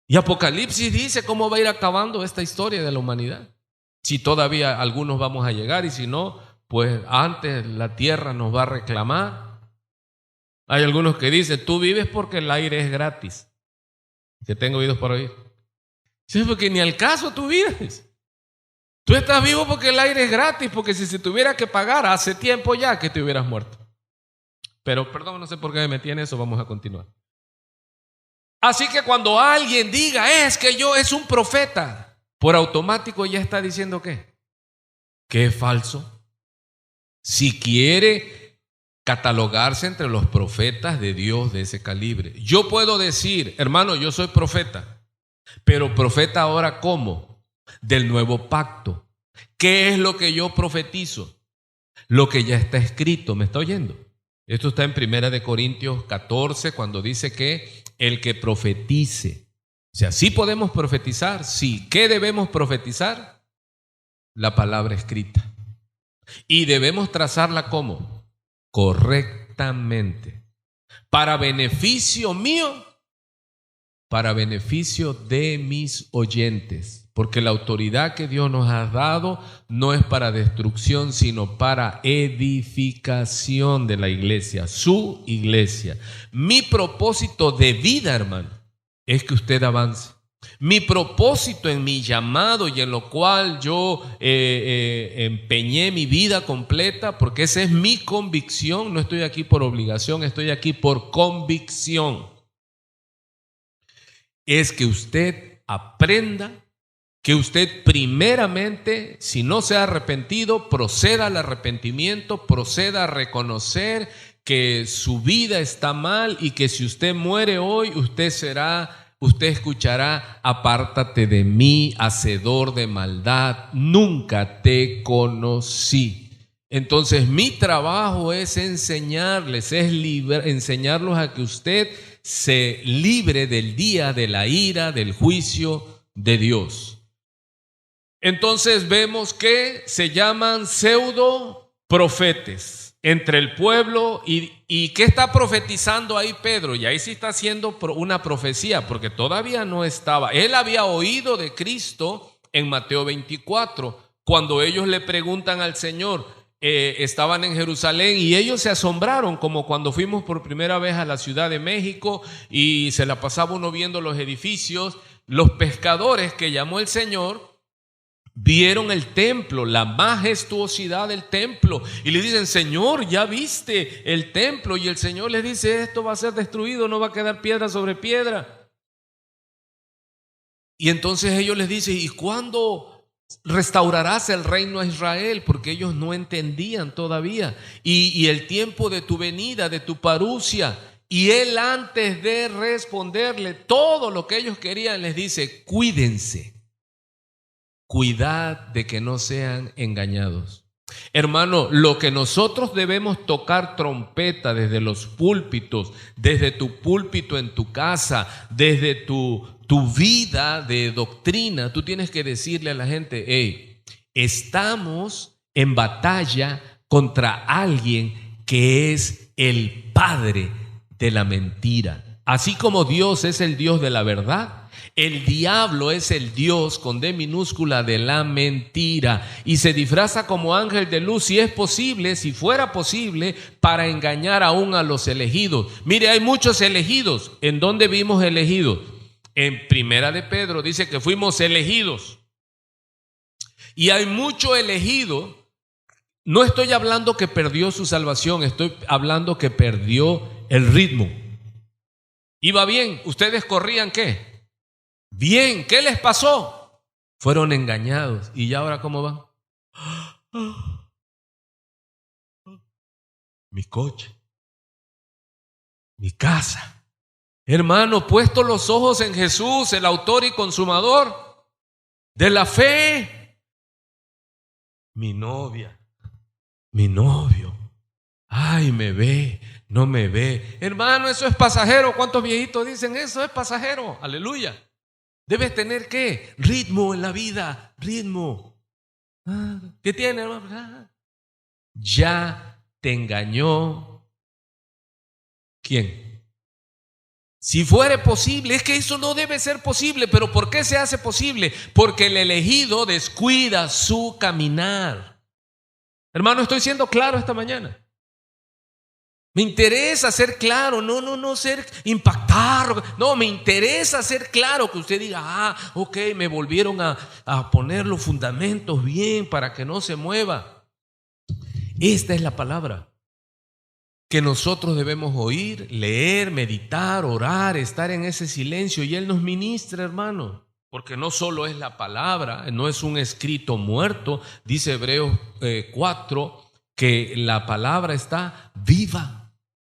Y Apocalipsis dice cómo va a ir acabando esta historia de la humanidad. Si todavía algunos vamos a llegar, y si no, pues antes la tierra nos va a reclamar. Hay algunos que dicen, tú vives porque el aire es gratis. Que tengo oídos para oír. Sí, porque ni al caso tú vives. Tú estás vivo porque el aire es gratis, porque si se tuviera que pagar hace tiempo ya que te hubieras muerto. Pero perdón, no sé por qué me metí en eso, vamos a continuar. Así que cuando alguien diga, es que yo es un profeta, por automático ya está diciendo ¿qué? Que es falso. Si quiere catalogarse entre los profetas de Dios de ese calibre. Yo puedo decir, hermano, yo soy profeta, pero profeta ahora ¿cómo? Del nuevo pacto. ¿Qué es lo que yo profetizo? Lo que ya está escrito, ¿me está oyendo? Esto está en 1 Corintios 14, cuando dice que el que profetice, o sea, ¿sí podemos profetizar? Sí. ¿Qué debemos profetizar? La palabra escrita. Y debemos trazarla ¿cómo? Correctamente. Para beneficio mío, para beneficio de mis oyentes. Porque la autoridad que Dios nos ha dado no es para destrucción, sino para edificación de la iglesia, su iglesia. Mi propósito de vida, hermano, es que usted avance. Mi propósito en mi llamado y en lo cual yo empeñé mi vida completa, porque esa es mi convicción, no estoy aquí por obligación, estoy aquí por convicción, es que usted aprenda, que usted primeramente, si no se ha arrepentido, proceda al arrepentimiento, proceda a reconocer que su vida está mal y que si usted muere hoy, usted escuchará, apártate de mí, hacedor de maldad, nunca te conocí. Entonces mi trabajo es enseñarles, enseñarlos a que usted se libre del día de la ira, del juicio de Dios. Entonces vemos que se llaman pseudo profetas entre el pueblo y ¿qué está profetizando ahí Pedro? Y ahí sí está haciendo una profecía, porque todavía no estaba. Él había oído de Cristo en Mateo 24, cuando ellos le preguntan al Señor, estaban en Jerusalén y ellos se asombraron, como cuando fuimos por primera vez a la Ciudad de México y se la pasaba uno viendo los edificios. Los pescadores que llamó el Señor vieron el templo, la majestuosidad del templo, y le dicen: Señor, ya viste el templo. Y el Señor les dice: esto va a ser destruido, no va a quedar piedra sobre piedra. Y entonces ellos les dicen: ¿y cuándo restaurarás el reino a Israel? Porque ellos no entendían todavía. Y el tiempo de tu venida, de tu parusia. Y él, antes de responderle todo lo que ellos querían, les dice: cuídense. Cuidad de que no sean engañados. Hermano, lo que nosotros debemos tocar trompeta desde los púlpitos, desde tu púlpito en tu casa, desde tu vida de doctrina, tú tienes que decirle a la gente: hey, estamos en batalla contra alguien que es el padre de la mentira. Así como Dios es el Dios de la verdad, el diablo es el Dios con D minúscula de la mentira, y se disfraza como ángel de luz, si es posible, si fuera posible, para engañar aún a los elegidos. Mire, hay muchos elegidos. ¿En dónde vimos elegidos? En Primera de Pedro dice que fuimos elegidos. Y hay mucho elegido. No estoy hablando que perdió su salvación, estoy hablando que perdió el ritmo. Iba bien, ustedes corrían ¿qué? Bien, ¿qué les pasó? Fueron engañados. ¿Y ya ahora cómo van? Mi coche, mi casa. Hermano, puesto los ojos en Jesús, el autor y consumador de la fe. Mi novia, mi novio, ay, me ve, no me ve. Hermano, eso es pasajero. ¿Cuántos viejitos dicen eso es pasajero? Aleluya. Debes tener ¿qué? Ritmo en la vida, ritmo. ¿Qué tiene? Ya te engañó. ¿Quién? Si fuera posible, es que eso no debe ser posible. ¿Pero por qué se hace posible? Porque el elegido descuida su caminar. Hermano, estoy siendo claro esta mañana. Me interesa ser claro, no ser impactar. No, me interesa ser claro, que usted diga: ok, me volvieron a poner los fundamentos bien para que no se mueva. Esta es la palabra que nosotros debemos oír, leer, meditar, orar, estar en ese silencio, y Él nos ministra, hermano. Porque no solo es la palabra, no es un escrito muerto. Dice Hebreos 4 que la palabra está viva.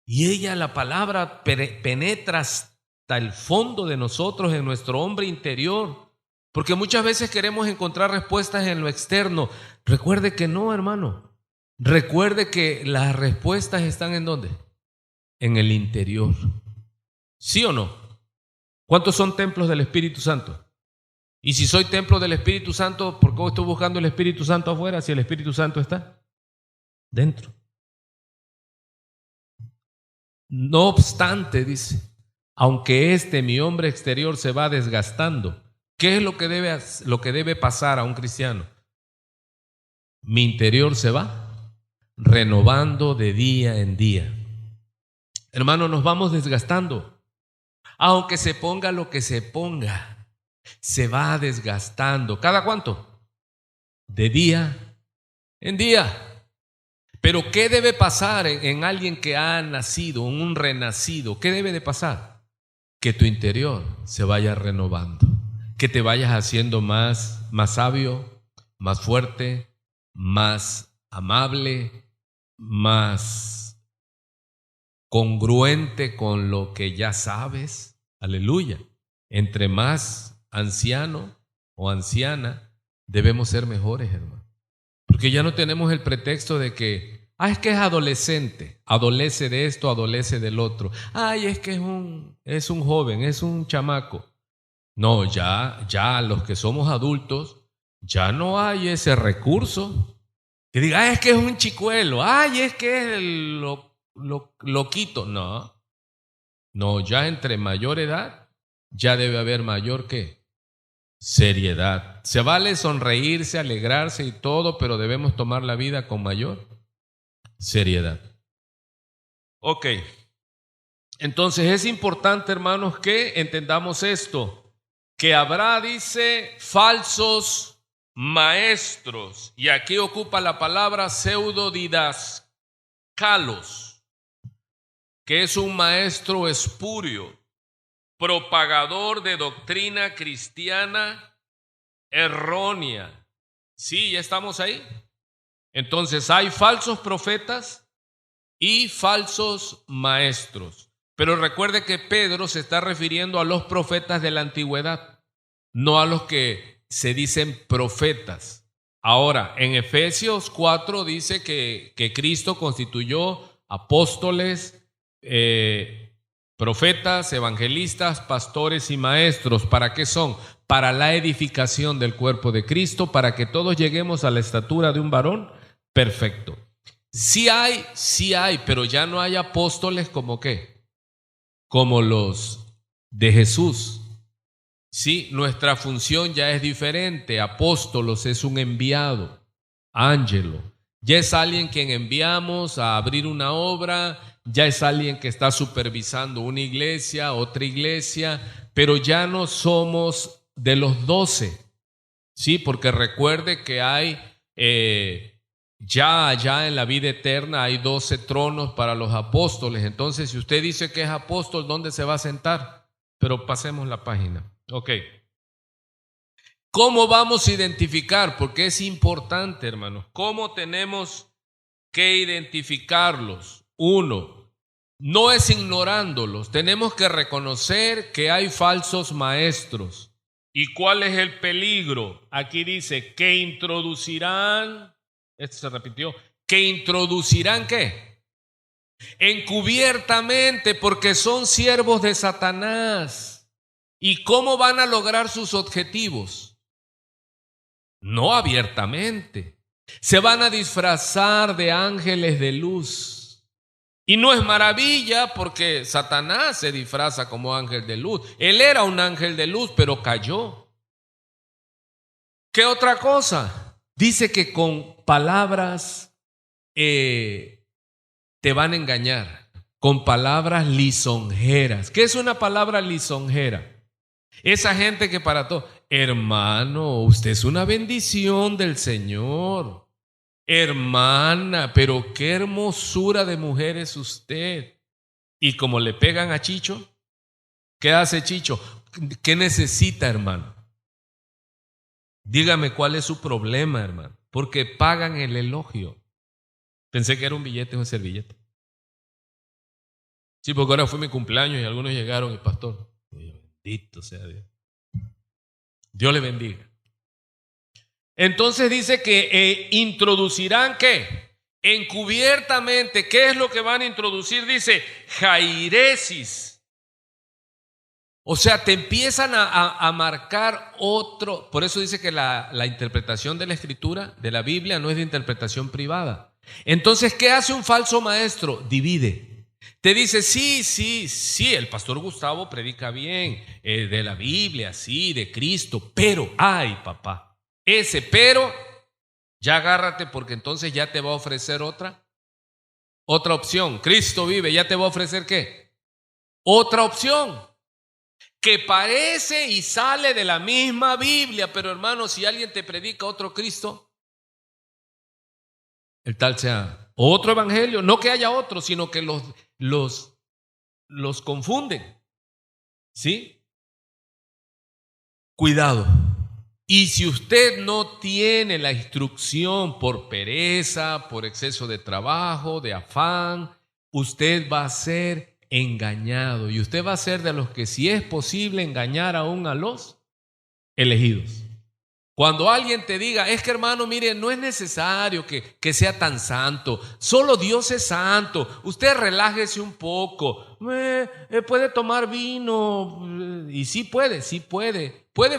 Y ella, la palabra, penetra hasta el fondo de nosotros, en nuestro hombre interior. Porque muchas veces queremos encontrar respuestas en lo externo. Recuerde que no, hermano. Recuerde que las respuestas están ¿en dónde? En el interior. ¿Sí o no? ¿Cuántos son templos del Espíritu Santo? Y si soy templo del Espíritu Santo, ¿por qué estoy buscando el Espíritu Santo afuera si el Espíritu Santo está dentro? No obstante, dice, aunque mi hombre exterior se va desgastando, ¿qué es lo que debe pasar a un cristiano? Mi interior se va renovando de día en día. Hermano, nos vamos desgastando. Aunque se ponga lo que se ponga, se va desgastando. ¿Cada cuánto? De día en día. Pero ¿qué debe pasar en alguien que ha nacido, en un renacido? ¿Qué debe de pasar? Que tu interior se vaya renovando, que te vayas haciendo más sabio, más fuerte, más amable, más congruente con lo que ya sabes. Aleluya. Entre más anciano o anciana, debemos ser mejores, hermano. Porque ya no tenemos el pretexto de que es que es adolescente, adolece de esto, adolece del otro. Es que es un joven, es un chamaco. No, ya los que somos adultos, ya no hay ese recurso. Que diga: es que es un chicuelo, es que es el loquito. No, ya entre mayor edad, ya debe haber mayor ¿qué? Seriedad. Se vale sonreírse, alegrarse y todo, pero debemos tomar la vida con mayor seriedad. Ok. Entonces es importante, hermanos, que entendamos esto, que habrá, dice, falsos maestros, y aquí ocupa la palabra pseudodidascalos, que es un maestro espurio, propagador de doctrina cristiana errónea. Sí, ya estamos ahí. Entonces hay falsos profetas y falsos maestros. Pero recuerde que Pedro se está refiriendo a los profetas de la antigüedad, no a los que se dicen profetas. Ahora, en Efesios 4 dice que Cristo constituyó apóstoles, profetas, evangelistas, pastores y maestros. ¿Para qué son? Para la edificación del cuerpo de Cristo, para que todos lleguemos a la estatura de un varón perfecto. Sí hay, pero ya no hay apóstoles como ¿qué? Como los de Jesús. Sí, nuestra función ya es diferente. Apóstolos es un enviado, ángelo. Ya es alguien quien enviamos a abrir una obra, ya es alguien que está supervisando una iglesia, otra iglesia, pero ya no somos de los 12. Sí, porque recuerde que hay ya en la vida eterna hay 12 tronos para los apóstoles. Entonces, si usted dice que es apóstol, ¿dónde se va a sentar? Pero pasemos la página. Ok. ¿Cómo vamos a identificar? Porque es importante, hermanos. ¿Cómo tenemos que identificarlos? Uno, no es ignorándolos. Tenemos que reconocer que hay falsos maestros. ¿Y cuál es el peligro? Aquí dice que introducirán, esto se repitió, que introducirán ¿qué? Encubiertamente, porque son siervos de Satanás. ¿Y cómo van a lograr sus objetivos? No abiertamente. Se van a disfrazar de ángeles de luz. Y no es maravilla porque Satanás se disfraza como ángel de luz. Él era un ángel de luz, pero cayó. ¿Qué otra cosa? Dice que con palabras te van a engañar. Con palabras lisonjeras. ¿Qué es una palabra lisonjera? Esa gente que para todo, hermano, usted es una bendición del Señor. Hermana, pero qué hermosura de mujer es usted. Y como le pegan a Chicho, ¿qué hace Chicho? ¿Qué necesita, hermano? Dígame cuál es su problema, hermano. Porque pagan el elogio. Pensé que era un billete o un servillete. Sí, porque ahora fue mi cumpleaños y algunos llegaron y pastor, bendito sea Dios. Dios le bendiga. Entonces dice que introducirán ¿qué? Encubiertamente. ¿Qué es lo que van a introducir? Dice jairesis. O sea, te empiezan a marcar otro. Por eso dice que la interpretación de la escritura, de la Biblia, no es de interpretación privada. Entonces, ¿qué hace un falso maestro? Divide. Te dice, sí, el pastor Gustavo predica bien, de la Biblia, sí, de Cristo, pero, ay papá, ese pero, ya agárrate porque entonces ya te va a ofrecer otra opción. Cristo vive, ya te va a ofrecer ¿qué? Otra opción, que parece y sale de la misma Biblia, pero hermano, si alguien te predica otro Cristo, el tal sea otro evangelio, no que haya otro, sino que los confunden. ¿Sí? Cuidado. Y si usted no tiene la instrucción por pereza, por exceso de trabajo, de afán, usted va a ser engañado. Y usted va a ser de los que, si es posible, engañar aún a los elegidos. Cuando alguien te diga, es que hermano, mire, no es necesario que sea tan santo, solo Dios es santo, usted relájese un poco, puede tomar vino, y sí puede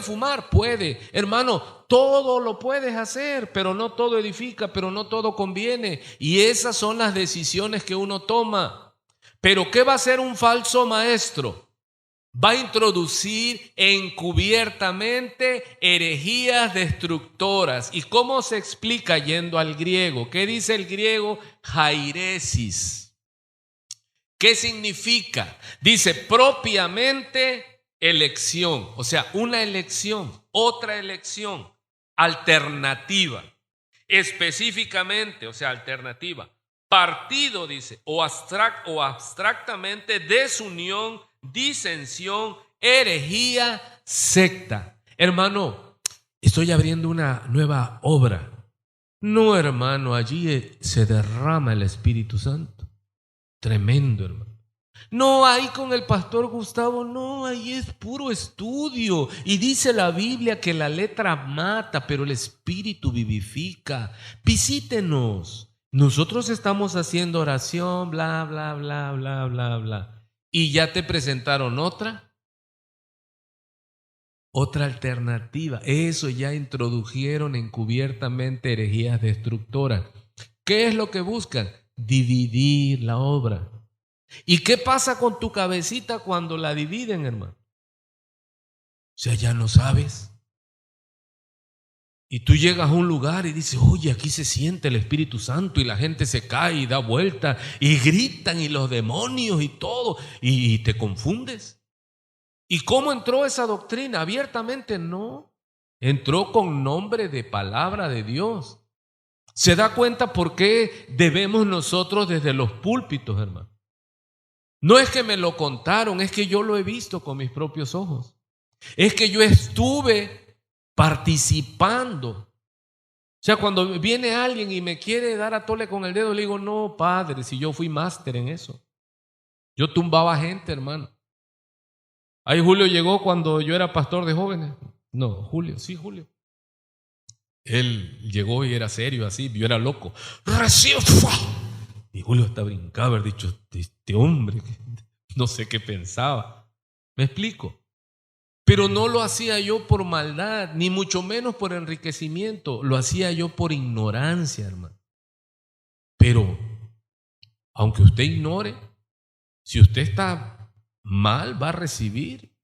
fumar, puede, hermano, todo lo puedes hacer, pero no todo edifica, pero no todo conviene, y esas son las decisiones que uno toma. Pero ¿qué va a hacer un falso maestro? va a introducir encubiertamente herejías destructoras. ¿Y cómo se explica yendo al griego? ¿Qué dice el griego? Jairesis. ¿Qué significa? Dice propiamente elección, o sea, una elección, otra elección, alternativa. Específicamente, o sea, alternativa. Partido, dice, o abstractamente desunión, disensión, herejía, secta. Hermano, estoy abriendo una nueva obra. No, hermano, allí se derrama el Espíritu Santo. Tremendo, hermano. No, ahí con el pastor Gustavo, no, ahí es puro estudio. Y dice la Biblia que la letra mata, pero el Espíritu vivifica. Visítenos. Nosotros estamos haciendo oración, bla, bla, bla, bla, bla, bla. Y ya te presentaron otra alternativa. Eso ya introdujeron encubiertamente herejías destructoras. ¿Qué es lo que buscan? Dividir la obra. ¿Y qué pasa con tu cabecita cuando la dividen, hermano? O sea, ya no sabes. Y tú llegas a un lugar y dices, oye, aquí se siente el Espíritu Santo, y la gente se cae y da vuelta y gritan y los demonios y todo, y te confundes. ¿Y cómo entró esa doctrina? Abiertamente no. Entró con nombre de palabra de Dios. ¿Se da cuenta por qué debemos nosotros desde los púlpitos, hermano? No es que me lo contaron, es que yo lo he visto con mis propios ojos. Es que yo estuve participando. O sea, cuando viene alguien y me quiere dar a tole con el dedo, le digo, no, padre, si yo fui máster en eso. Yo tumbaba gente, hermano. Ahí Julio llegó cuando yo era pastor de jóvenes. No, Julio, sí, Julio. Él llegó y era serio así, yo era loco. ¡Recibe! Y Julio hasta brincaba, haber dicho, este hombre, no sé qué pensaba. ¿Me explico? Pero no lo hacía yo por maldad, ni mucho menos por enriquecimiento. Lo hacía yo por ignorancia, hermano. Pero, aunque usted ignore, si usted está mal, va a recibir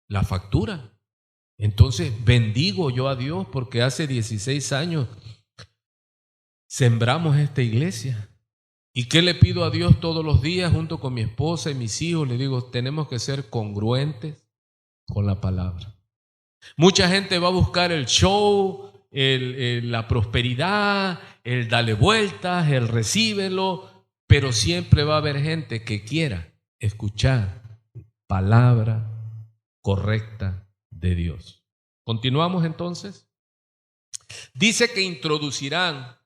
la factura. Entonces, bendigo yo a Dios porque hace 16 años sembramos esta iglesia. ¿Y qué le pido a Dios todos los días junto con mi esposa y mis hijos? Le digo, tenemos que ser congruentes con la palabra. Mucha gente va a buscar el show, la prosperidad, el dale vueltas, el recíbelo, pero siempre va a haber gente que quiera escuchar palabra correcta de Dios. Continuamos entonces. Dice que introducirán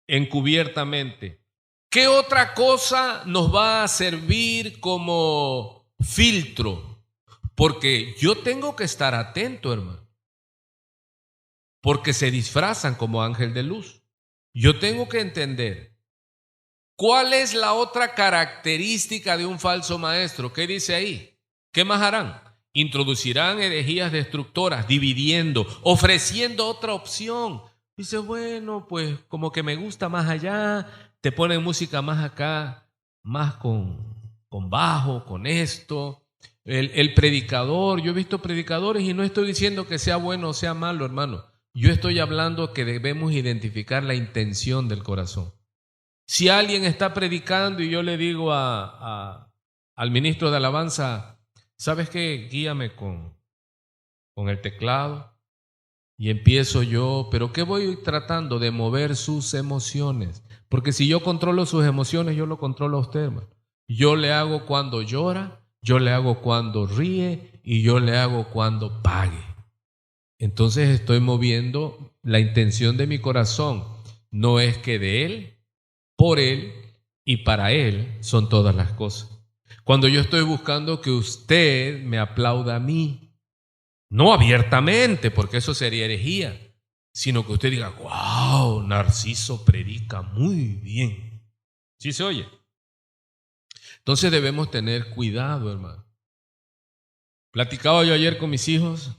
encubiertamente. ¿Qué otra cosa nos va a servir como filtro? Porque yo tengo que estar atento, hermano. Porque se disfrazan como ángel de luz. Yo tengo que entender cuál es la otra característica de un falso maestro. ¿Qué dice ahí? ¿Qué más harán? Introducirán herejías destructoras, dividiendo, ofreciendo otra opción. Dice, bueno, pues como que me gusta más allá, te ponen música más acá, más con bajo, con esto. El predicador, yo he visto predicadores y no estoy diciendo que sea bueno o sea malo, hermano. Yo estoy hablando que debemos identificar la intención del corazón. Si alguien está predicando y yo le digo al ministro de alabanza, ¿sabes qué? Guíame con el teclado. Y empiezo yo, pero ¿qué voy tratando? De mover sus emociones. Porque si yo controlo sus emociones, yo lo controlo a usted, hermano. Yo le hago cuando llora, yo le hago cuando ríe y yo le hago cuando pague. Entonces estoy moviendo la intención de mi corazón. No es que de Él, por Él y para Él son todas las cosas. Cuando yo estoy buscando que usted me aplauda a mí, no abiertamente, porque eso sería herejía, sino que usted diga, wow, Narciso predica muy bien. ¿Sí se oye? Entonces debemos tener cuidado, hermano. Platicaba yo ayer con mis hijos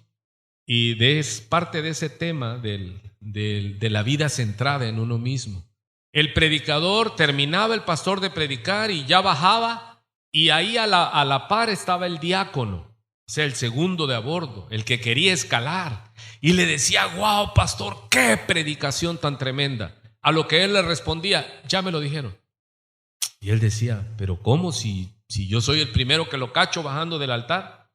y es parte de ese tema de la vida centrada en uno mismo. El predicador, terminaba el pastor de predicar y ya bajaba, y ahí a la par estaba el diácono. sea, el segundo de a bordo, el que quería escalar. Y le decía, wow, pastor, qué predicación tan tremenda. A lo que él le respondía, ya me lo dijeron. Y él decía, pero ¿cómo si yo soy el primero que lo cacho bajando del altar?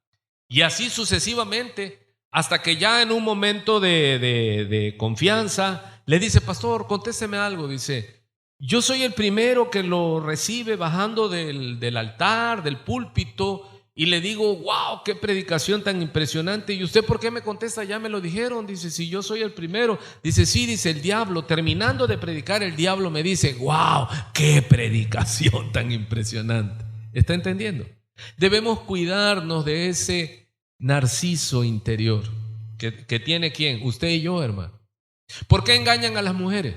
Y así sucesivamente, hasta que ya en un momento de confianza, le dice, pastor, contésteme algo. Dice, yo soy el primero que lo recibe bajando del altar, del púlpito, y le digo, wow, qué predicación tan impresionante. ¿Y usted por qué me contesta? Ya me lo dijeron. Dice, si yo soy el primero. Dice, sí, dice el diablo. Terminando de predicar, el diablo me dice, wow, qué predicación tan impresionante. ¿Está entendiendo? Debemos cuidarnos de ese narciso interior que tiene ¿quién? Usted y yo, hermano. ¿Por qué engañan a las mujeres?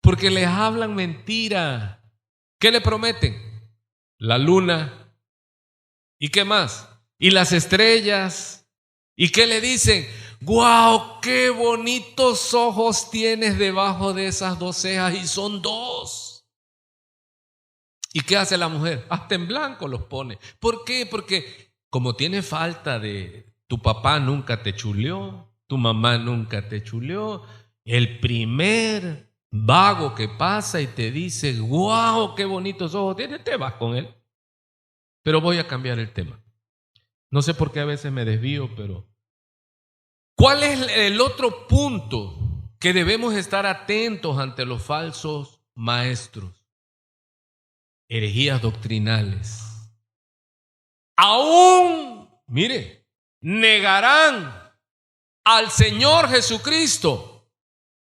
Porque les hablan mentira. ¿Qué le prometen? La luna. ¿Y qué más? Y las estrellas. ¿Y qué le dicen? ¡Guau! ¡Qué bonitos ojos tienes debajo de esas 2 cejas! Y son 2. ¿Y qué hace la mujer? Hasta en blanco los pone. ¿Por qué? Porque como tiene falta de... Tu papá nunca te chuleó, tu mamá nunca te chuleó. El primer vago que pasa y te dice, ¡guau! ¡Qué bonitos ojos tienes! Te vas con él. Pero voy a cambiar el tema. No sé por qué a veces me desvío, pero ¿cuál es el otro punto que debemos estar atentos ante los falsos maestros? Herejías doctrinales. Aún, mire, negarán al Señor Jesucristo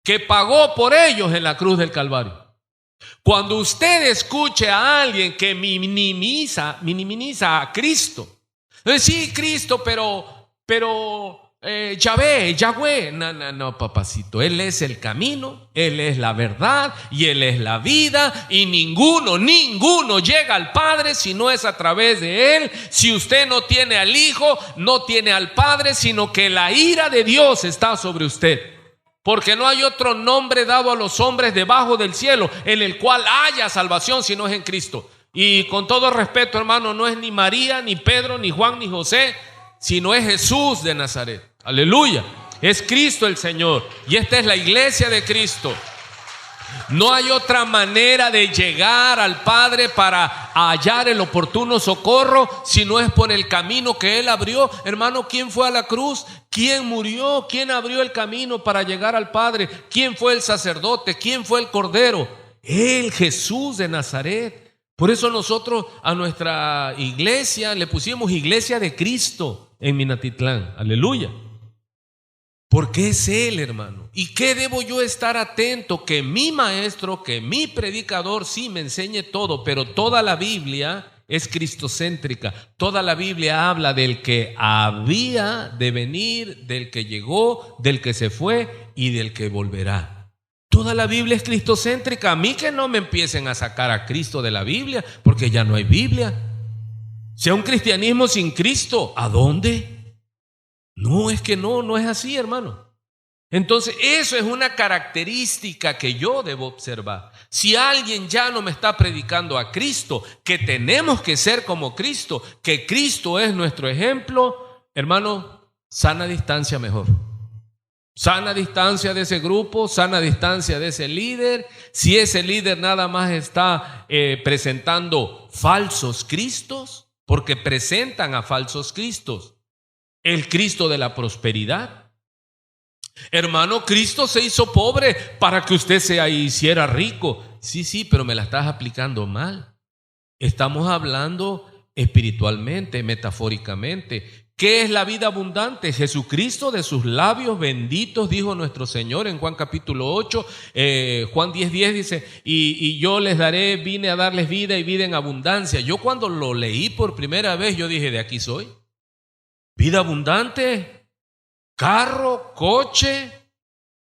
que pagó por ellos en la cruz del Calvario. Cuando usted escuche a alguien que minimiza a Cristo, sí, Cristo, pero Yahweh, no, papacito, Él es el camino, Él es la verdad y Él es la vida, y ninguno llega al Padre si no es a través de Él. Si usted no tiene al Hijo, no tiene al Padre, sino que la ira de Dios está sobre usted. Porque no hay otro nombre dado a los hombres debajo del cielo en el cual haya salvación si no es en Cristo. Y con todo respeto, hermano, no es ni María, ni Pedro, ni Juan, ni José, sino es Jesús de Nazaret. Aleluya. Es Cristo el Señor. Y esta es la iglesia de Cristo. No hay otra manera de llegar al Padre para hallar el oportuno socorro si no es por el camino que Él abrió. Hermano, ¿quién fue a la cruz? ¿Quién murió? ¿Quién abrió el camino para llegar al Padre? ¿Quién fue el sacerdote? ¿Quién fue el cordero? Él, Jesús de Nazaret. Por eso nosotros a nuestra iglesia le pusimos Iglesia de Cristo en Minatitlán. Aleluya. Porque es Él, hermano. ¿Y qué debo yo estar atento? Que mi maestro, que mi predicador sí me enseñe todo, pero toda la Biblia es cristocéntrica. Toda la Biblia habla del que había de venir, del que llegó, del que se fue y del que volverá. Toda la Biblia es cristocéntrica. A mí que no me empiecen a sacar a Cristo de la Biblia, porque ya no hay Biblia. Sea un cristianismo sin Cristo, ¿a dónde? No, es que no es así, hermano. Entonces, eso es una característica que yo debo observar. Si alguien ya no me está predicando a Cristo, que tenemos que ser como Cristo, que Cristo es nuestro ejemplo, hermano, sana distancia mejor. Sana distancia de ese grupo, sana distancia de ese líder. Si ese líder nada más está presentando falsos cristos, porque presentan a falsos cristos. El Cristo de la prosperidad. Hermano, Cristo se hizo pobre para que usted se hiciera rico. Sí, pero me la estás aplicando mal. Estamos hablando espiritualmente, metafóricamente. ¿Qué es la vida abundante? Jesucristo, de sus labios benditos, dijo nuestro Señor en Juan capítulo 8, Juan 10:10 dice, y yo les daré, vine a darles vida y vida en abundancia. Yo cuando lo leí por primera vez, yo dije, de aquí soy. Vida abundante, carro, coche,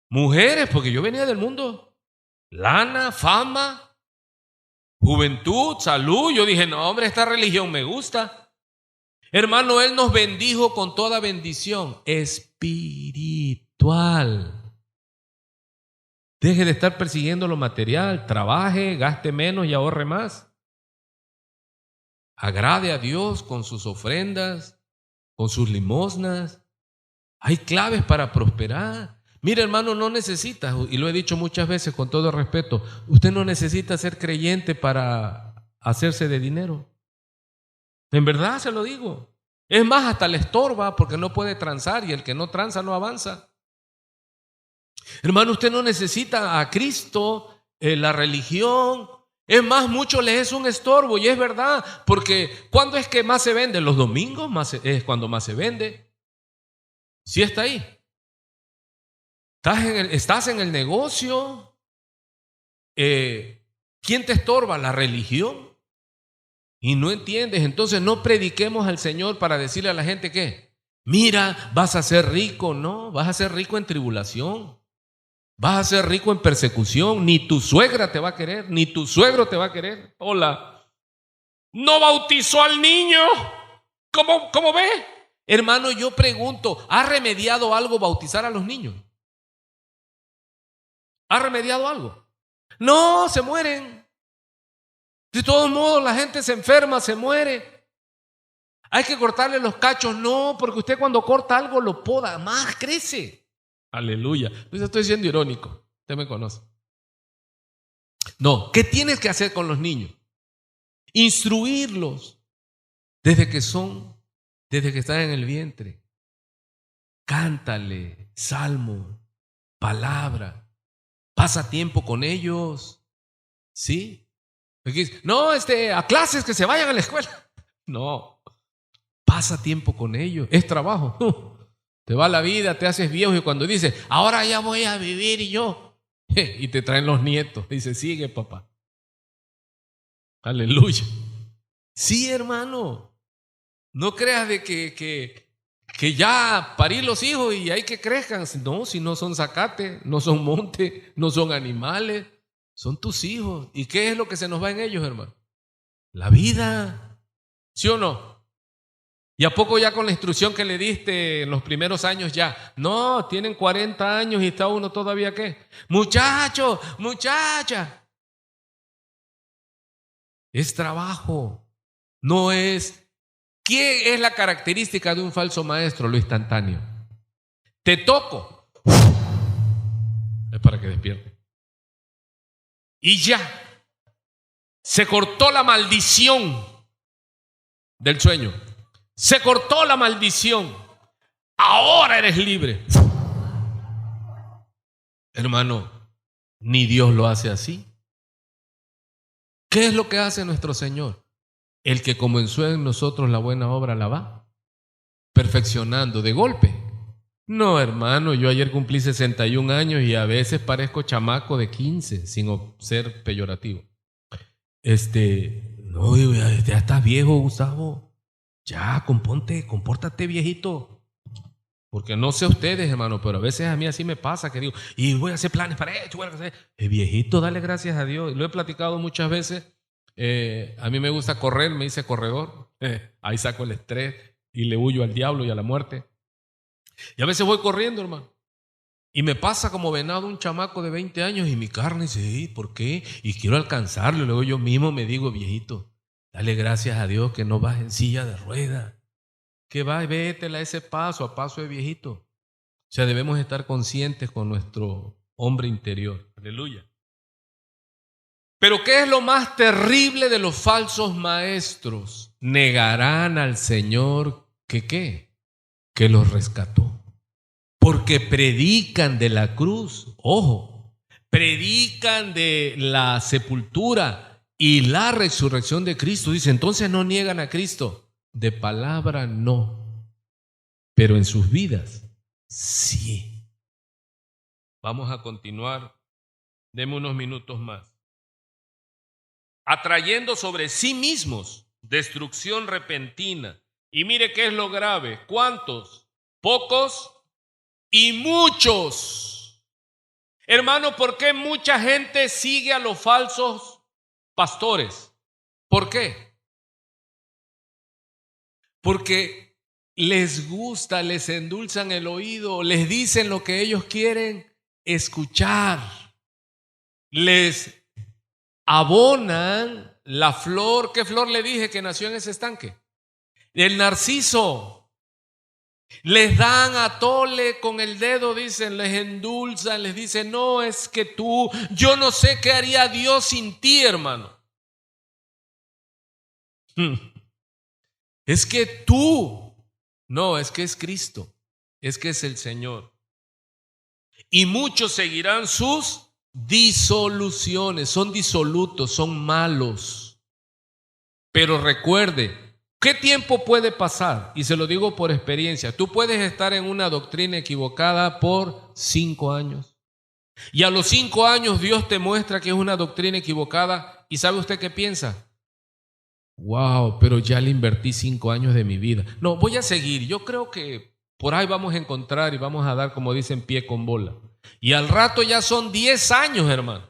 mujeres, porque yo venía del mundo, lana, fama, juventud, salud. Yo dije, no, hombre, esta religión me gusta. Hermano, Él nos bendijo con toda bendición espiritual. Deje de estar persiguiendo lo material, trabaje, gaste menos y ahorre más. agrade a Dios con sus ofrendas, con sus limosnas. Hay claves para prosperar. Mira, hermano, no necesita, y lo he dicho muchas veces con todo respeto, usted no necesita ser creyente para hacerse de dinero. En verdad se lo digo. Es más, hasta le estorba porque no puede transar, y el que no transa no avanza. Hermano, usted no necesita a Cristo, la religión. Es más, mucho le es un estorbo, y es verdad, porque ¿cuándo es que más se vende? Los domingos es cuando más se vende. Sí está ahí. Estás en el negocio. ¿Quién te estorba? La religión. Y no entiendes. Entonces no prediquemos al Señor para decirle a la gente que, mira, vas a ser rico. No, vas a ser rico en tribulación. Vas a ser rico en persecución. Ni tu suegra te va a querer, ni tu suegro te va a querer. Hola. No bautizó al niño. ¿Cómo ve? Hermano, yo pregunto, ¿ha remediado algo bautizar a los niños? ¿Ha remediado algo? No, se mueren. De todos modos, la gente se enferma, se muere. ¿Hay que cortarle los cachos? No, porque usted cuando corta algo lo poda, más crece. Aleluya. Pues estoy siendo irónico. Usted me conoce. No, ¿qué tienes que hacer con los niños? Instruirlos desde que están en el vientre. Cántale, salmo, palabra. Pasa tiempo con ellos. ¿Sí? No, a clases, que se vayan a la escuela. No, pasa tiempo con ellos. Es trabajo. Te va la vida, te haces viejo, y cuando dices, ahora ya voy a vivir yo, y te traen los nietos. Dice, sigue, papá. Aleluya. Sí, hermano. No creas de que ya parí los hijos y hay que crezcan. No, si no son zacate, no son monte, no son animales, son tus hijos. ¿Y qué es lo que se nos va en ellos, hermano? La vida. ¿Sí o no? ¿Y a poco ya con la instrucción que le diste en los primeros años ya? No, tienen 40 años y está uno todavía, ¿qué? Muchacho, muchacha. Es trabajo. No es. ¿Qué es la característica de un falso maestro? Lo instantáneo. Te toco. Es para que despierte. Y ya. Se cortó la maldición del sueño. Se cortó la maldición. Ahora eres libre. Hermano, ni Dios lo hace así. ¿Qué es lo que hace nuestro Señor? El que comenzó en nosotros la buena obra la va perfeccionando de golpe. No, hermano, yo ayer cumplí 61 años y a veces parezco chamaco de 15, sin ser peyorativo. No, ya estás viejo, Gustavo. Ya, compórtate, viejito. Porque no sé ustedes, hermano, pero a veces a mí así me pasa, que digo, y voy a hacer planes para esto, voy a hacer. Viejito, dale gracias a Dios. Lo he platicado muchas veces. A mí me gusta correr, me hice corredor. Ahí saco el estrés y le huyo al diablo y a la muerte. Y a veces voy corriendo, hermano. Y me pasa como venado un chamaco de 20 años y mi carne dice, ¿por qué? Y quiero alcanzarlo. Y luego yo mismo me digo, viejito, dale gracias a Dios que no vas en silla de ruedas. Que va y vétela ese paso a paso de viejito. O sea, debemos estar conscientes con nuestro hombre interior. Aleluya. Pero ¿qué es lo más terrible de los falsos maestros? Negarán al Señor que ¿qué? Que los rescató. Porque predican de la cruz, ojo, predican de la sepultura y la resurrección de Cristo. Dice, entonces no niegan a Cristo. De palabra no, pero en sus vidas sí. Vamos a continuar. Deme unos minutos más. Atrayendo sobre sí mismos destrucción repentina. Y mire qué es lo grave. ¿Cuántos? Pocos y muchos. Hermano, ¿por qué mucha gente sigue a los falsos pastores? ¿Por qué? Porque les gusta, les endulzan el oído, les dicen lo que ellos quieren escuchar, les abonan la flor, ¿qué flor le dije que nació en ese estanque? El narciso. Les dan a tole con el dedo, dicen, les endulzan, les dicen, no, es que tú, yo no sé qué haría Dios sin ti, hermano. Es que tú, no, es que es Cristo, es que es el Señor. Y muchos seguirán sus disoluciones, son disolutos, son malos. Pero recuerde, ¿qué tiempo puede pasar? Y se lo digo por experiencia. Tú puedes estar en una doctrina equivocada por 5 años. Y a los 5 años Dios te muestra que es una doctrina equivocada. ¿Y sabe usted qué piensa? Wow, pero ya le invertí 5 años de mi vida. No, voy a seguir. Yo creo que por ahí vamos a encontrar y vamos a dar, como dicen, pie con bola. Y al rato ya son 10 años, hermano.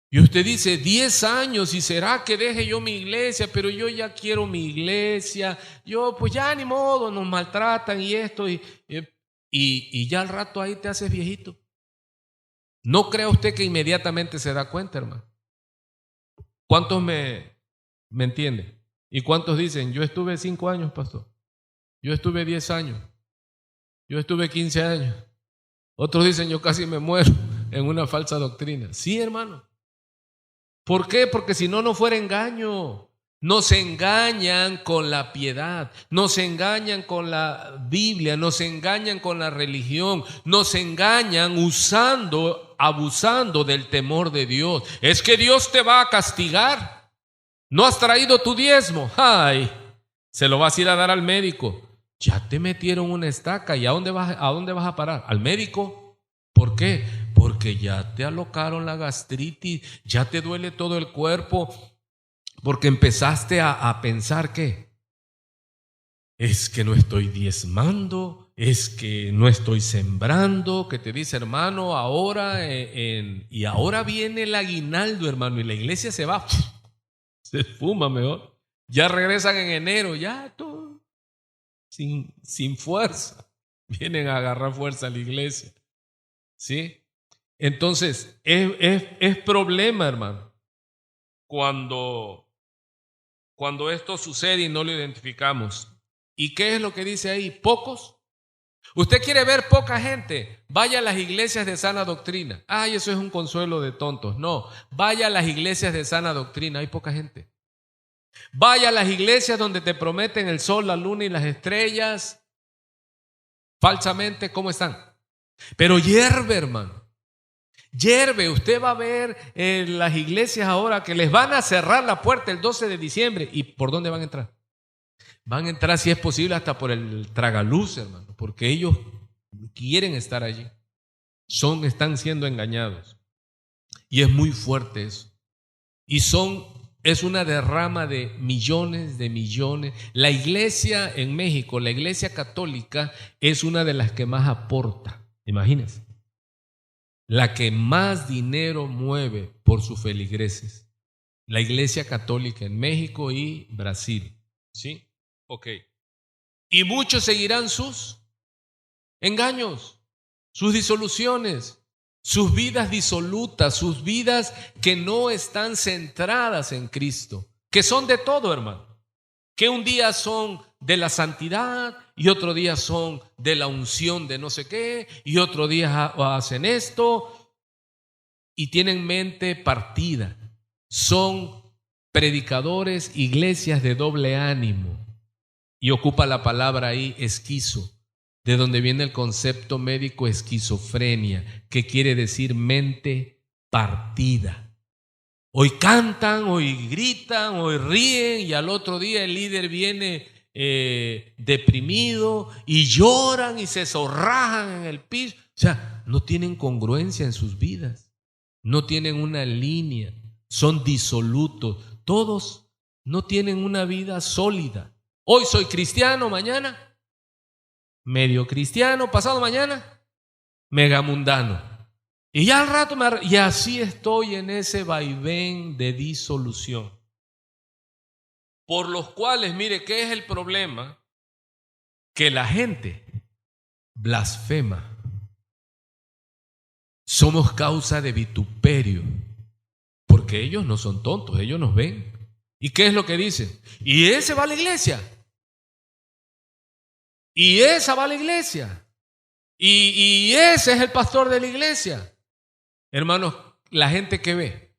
Y usted dice, 10 años, ¿y será que deje yo mi iglesia? Pero yo ya quiero mi iglesia, yo pues ya ni modo, nos maltratan y esto, y ya al rato ahí te haces viejito. No crea usted que inmediatamente se da cuenta, hermano. ¿Cuántos me entienden? ¿Y cuántos dicen, yo estuve 5 años, pastor? Yo estuve 10 años, yo estuve 15 años. Otros dicen, yo casi me muero en una falsa doctrina. Sí, hermano. ¿Por qué? Porque si no, no fuera engaño. Nos engañan con la piedad, nos engañan con la Biblia, nos engañan con la religión, nos engañan abusando del temor de Dios. Es que Dios te va a castigar. No has traído tu diezmo. Ay, se lo vas a ir a dar al médico. Ya te metieron una estaca. ¿Y a dónde vas a parar? ¿Al médico? ¿Por qué? Porque ya te alocaron la gastritis, ya te duele todo el cuerpo, porque empezaste a pensar que es que no estoy diezmando, es que no estoy sembrando, que te dice, hermano, ahora y ahora viene el aguinaldo, hermano, y la iglesia se va, se fuma mejor. Ya regresan en enero, ya todo sin fuerza. Vienen a agarrar fuerza a la iglesia. ¿Sí? Entonces, es problema, hermano, cuando esto sucede y no lo identificamos. ¿Y qué es lo que dice ahí? ¿Pocos? ¿Usted quiere ver poca gente? Vaya a las iglesias de sana doctrina. Ay, eso es un consuelo de tontos. No, vaya a las iglesias de sana doctrina, hay poca gente. Vaya a las iglesias donde te prometen el sol, la luna y las estrellas. Falsamente, ¿cómo están? Pero hierve, hermano. Hierve. Usted va a ver en las iglesias ahora que les van a cerrar la puerta el 12 de diciembre. ¿Y por dónde van a entrar? Van a entrar, si es posible, hasta por el tragaluz, hermano, porque ellos quieren estar allí. Están siendo engañados. Y es muy fuerte eso. Y es una derrama de millones. La iglesia en México, la iglesia católica, es una de las que más aporta. Imagínense. La que más dinero mueve por sus feligreses. La iglesia católica en México y Brasil. ¿Sí? Ok. Y muchos seguirán sus engaños, sus disoluciones, sus vidas disolutas, sus vidas que no están centradas en Cristo, que son de todo, hermano. Que un día son de la santidad y otro día son de la unción de no sé qué y otro día hacen esto y tienen mente partida. Son predicadores, iglesias de doble ánimo. Y ocupa la palabra ahí, esquizo, de donde viene el concepto médico esquizofrenia, que quiere decir mente partida. Hoy cantan, hoy gritan, hoy ríen y al otro día el líder viene deprimido y lloran y se zorrajan en el piso. O sea, no tienen congruencia en sus vidas, no tienen una línea, son disolutos. Todos no tienen una vida sólida. Hoy soy cristiano, mañana medio cristiano, pasado mañana mega mundano. Y ya al rato y así estoy en ese vaivén de disolución. Por los cuales, mire, ¿qué es el problema? Que la gente blasfema. Somos causa de vituperio, porque ellos no son tontos, ellos nos ven. ¿Y qué es lo que dice? Y ese va a la iglesia. Y esa va a la iglesia. Y ese es el pastor de la iglesia. Hermanos, la gente que ve.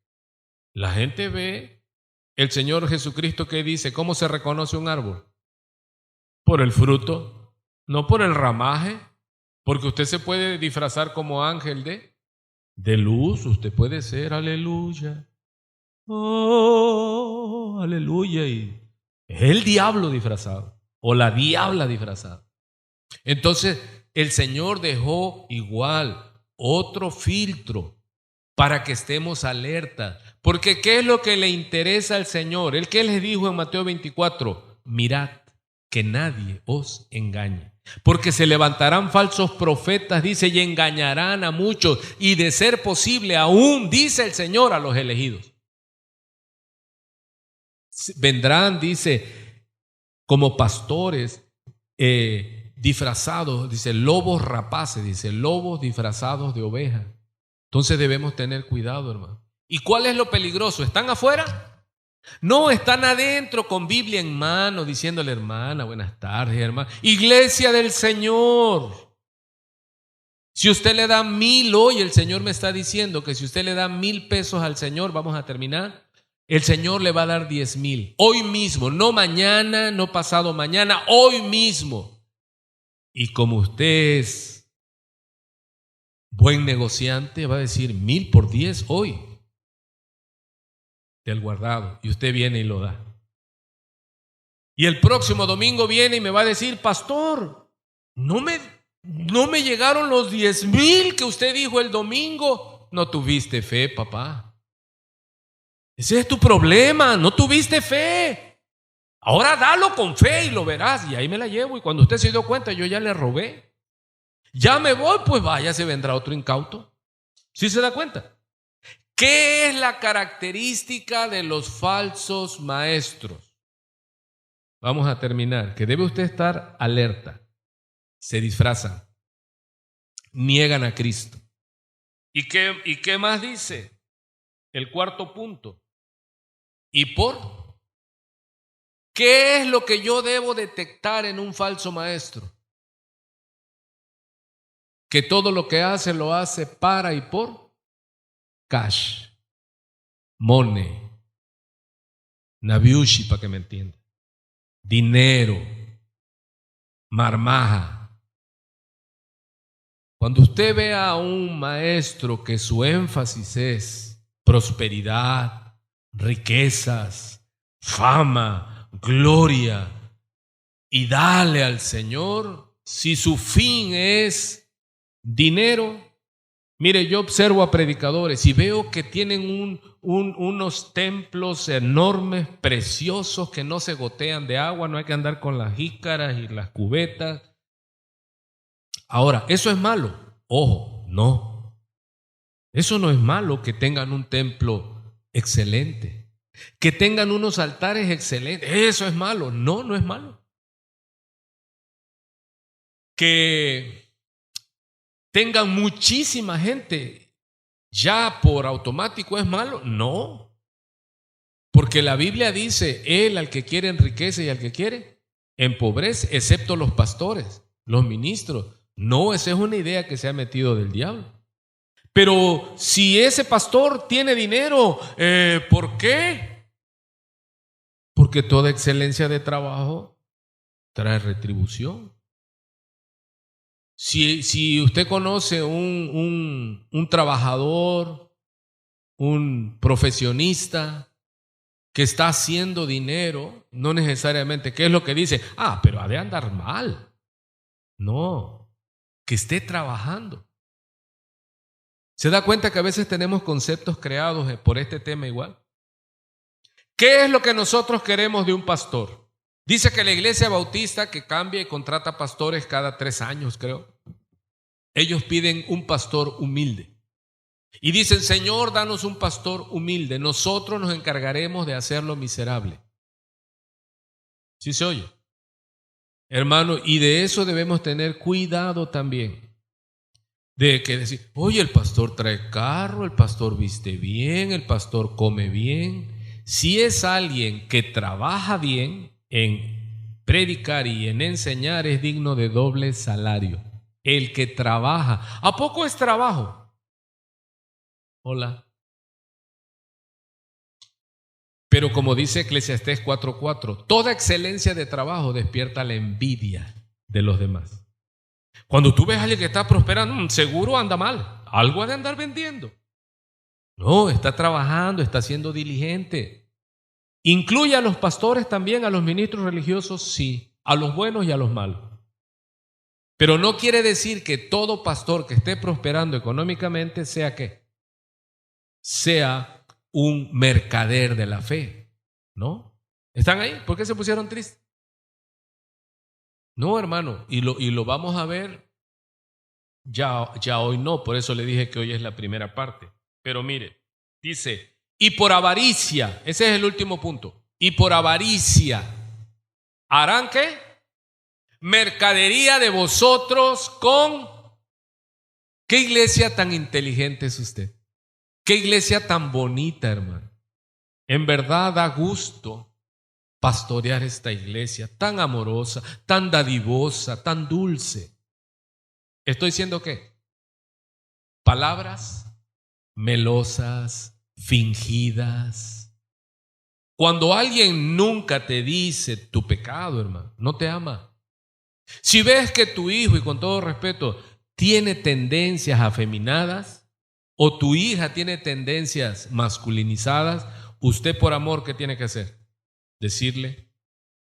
La gente ve el Señor Jesucristo que dice, ¿cómo se reconoce un árbol? Por el fruto, no por el ramaje. Porque usted se puede disfrazar como ángel de luz. Usted puede ser, aleluya. Oh, aleluya. Y es el diablo disfrazado. O la diabla disfrazada. Entonces, el Señor dejó igual otro filtro para que estemos alertas. Porque ¿qué es lo que le interesa al Señor? ¿El que les dijo en Mateo 24? Mirad que nadie os engañe. Porque se levantarán falsos profetas, dice, y engañarán a muchos. Y de ser posible, aún, dice el Señor, a los elegidos. Vendrán, dice, como pastores disfrazados, dice, lobos rapaces, dice, lobos disfrazados de ovejas. Entonces debemos tener cuidado, hermano. ¿Y cuál es lo peligroso? ¿Están afuera? No, están adentro con Biblia en mano, diciéndole, hermana, buenas tardes, hermana. Iglesia del Señor. Si usted le da 1,000 hoy, el Señor me está diciendo que si usted le da 1,000 pesos al Señor, vamos a terminar, el Señor le va a dar 10,000. Hoy mismo, no mañana, no pasado mañana, hoy mismo. Y como usted es buen negociante, va a decir 1,000 por 10 hoy del guardado. Y usted viene y lo da. Y el próximo domingo viene y me va a decir, pastor, no me llegaron los 10,000 que usted dijo el domingo. No tuviste fe, papá. Ese es tu problema, no tuviste fe. Ahora dalo con fe y lo verás. Y ahí me la llevo. Y cuando usted se dio cuenta, yo ya le robé. Ya me voy, pues vaya, se vendrá otro incauto. ¿Sí se da cuenta? ¿Qué es la característica de los falsos maestros? Vamos a terminar. Que debe usted estar alerta. Se disfrazan. Niegan a Cristo. ¿Y qué más dice? El cuarto punto. ¿Y por? ¿Qué es lo que yo debo detectar en un falso maestro? Que todo lo que hace lo hace para y por cash, money, nabiushi, para que me entienda, dinero, marmaja. Cuando usted ve a un maestro que su énfasis es prosperidad, riquezas, fama, gloria, y dale al Señor, si su fin es dinero. Mire, yo observo a predicadores y veo que tienen unos templos enormes, preciosos, que no se gotean de agua, no hay que andar con las jícaras y las cubetas. Ahora, ¿eso es malo? Ojo, no. Eso no es malo que tengan un templo excelente, que tengan unos altares excelentes. ¿Eso es malo? No, no es malo. Que tengan muchísima gente, ¿ya por automático es malo? No. Porque la Biblia dice, Él al que quiere enriquece y al que quiere empobrece, excepto los pastores, los ministros. No, esa es una idea que se ha metido del diablo. Pero si ese pastor tiene dinero, ¿por qué? Porque toda excelencia de trabajo trae retribución. Si usted conoce un trabajador, un profesionista que está haciendo dinero, no necesariamente, ¿qué es lo que dice? Pero ha de andar mal. No, que esté trabajando. ¿Se da cuenta que a veces tenemos conceptos creados por este tema igual? ¿Qué es lo que nosotros queremos de un pastor? Dice que la iglesia bautista que cambia y contrata pastores cada 3 años, creo. Ellos piden un pastor humilde. Y dicen, Señor, danos un pastor humilde. Nosotros nos encargaremos de hacerlo miserable. ¿Sí se oye? Hermano, y de eso debemos tener cuidado también. De que decir, oye, el pastor trae carro, el pastor viste bien, el pastor come bien. si es alguien que trabaja bien en predicar y en enseñar, es digno de doble salario. El que trabaja. ¿A poco es trabajo? Hola. Pero como dice Eclesiastés 4:4, toda excelencia de trabajo despierta la envidia de los demás. Cuando tú ves a alguien que está prosperando, seguro anda mal. Algo ha de andar vendiendo. No, está trabajando, está siendo diligente. ¿Incluye a los pastores también, a los ministros religiosos? Sí, a los buenos y a los malos. Pero no quiere decir que todo pastor que esté prosperando económicamente sea ¿qué? Sea un mercader de la fe, ¿no? ¿Están ahí? ¿Por qué se pusieron tristes? No, hermano, y lo vamos a ver ya hoy no, por eso le dije que hoy es la primera parte. Pero mire, dice, y por avaricia, ese es el último punto, y por avaricia, ¿harán qué? Mercadería de vosotros con... ¿Qué iglesia tan inteligente es usted? ¿Qué iglesia tan bonita, hermano? En verdad da gusto pastorear esta iglesia tan amorosa, tan dadivosa, tan dulce. ¿Estoy diciendo qué? Palabras melosas, fingidas. Cuando alguien nunca te dice tu pecado, hermano, no te ama. Si ves que tu hijo, y con todo respeto, tiene tendencias afeminadas, o tu hija tiene tendencias masculinizadas, usted por amor, ¿qué tiene que hacer? Decirle,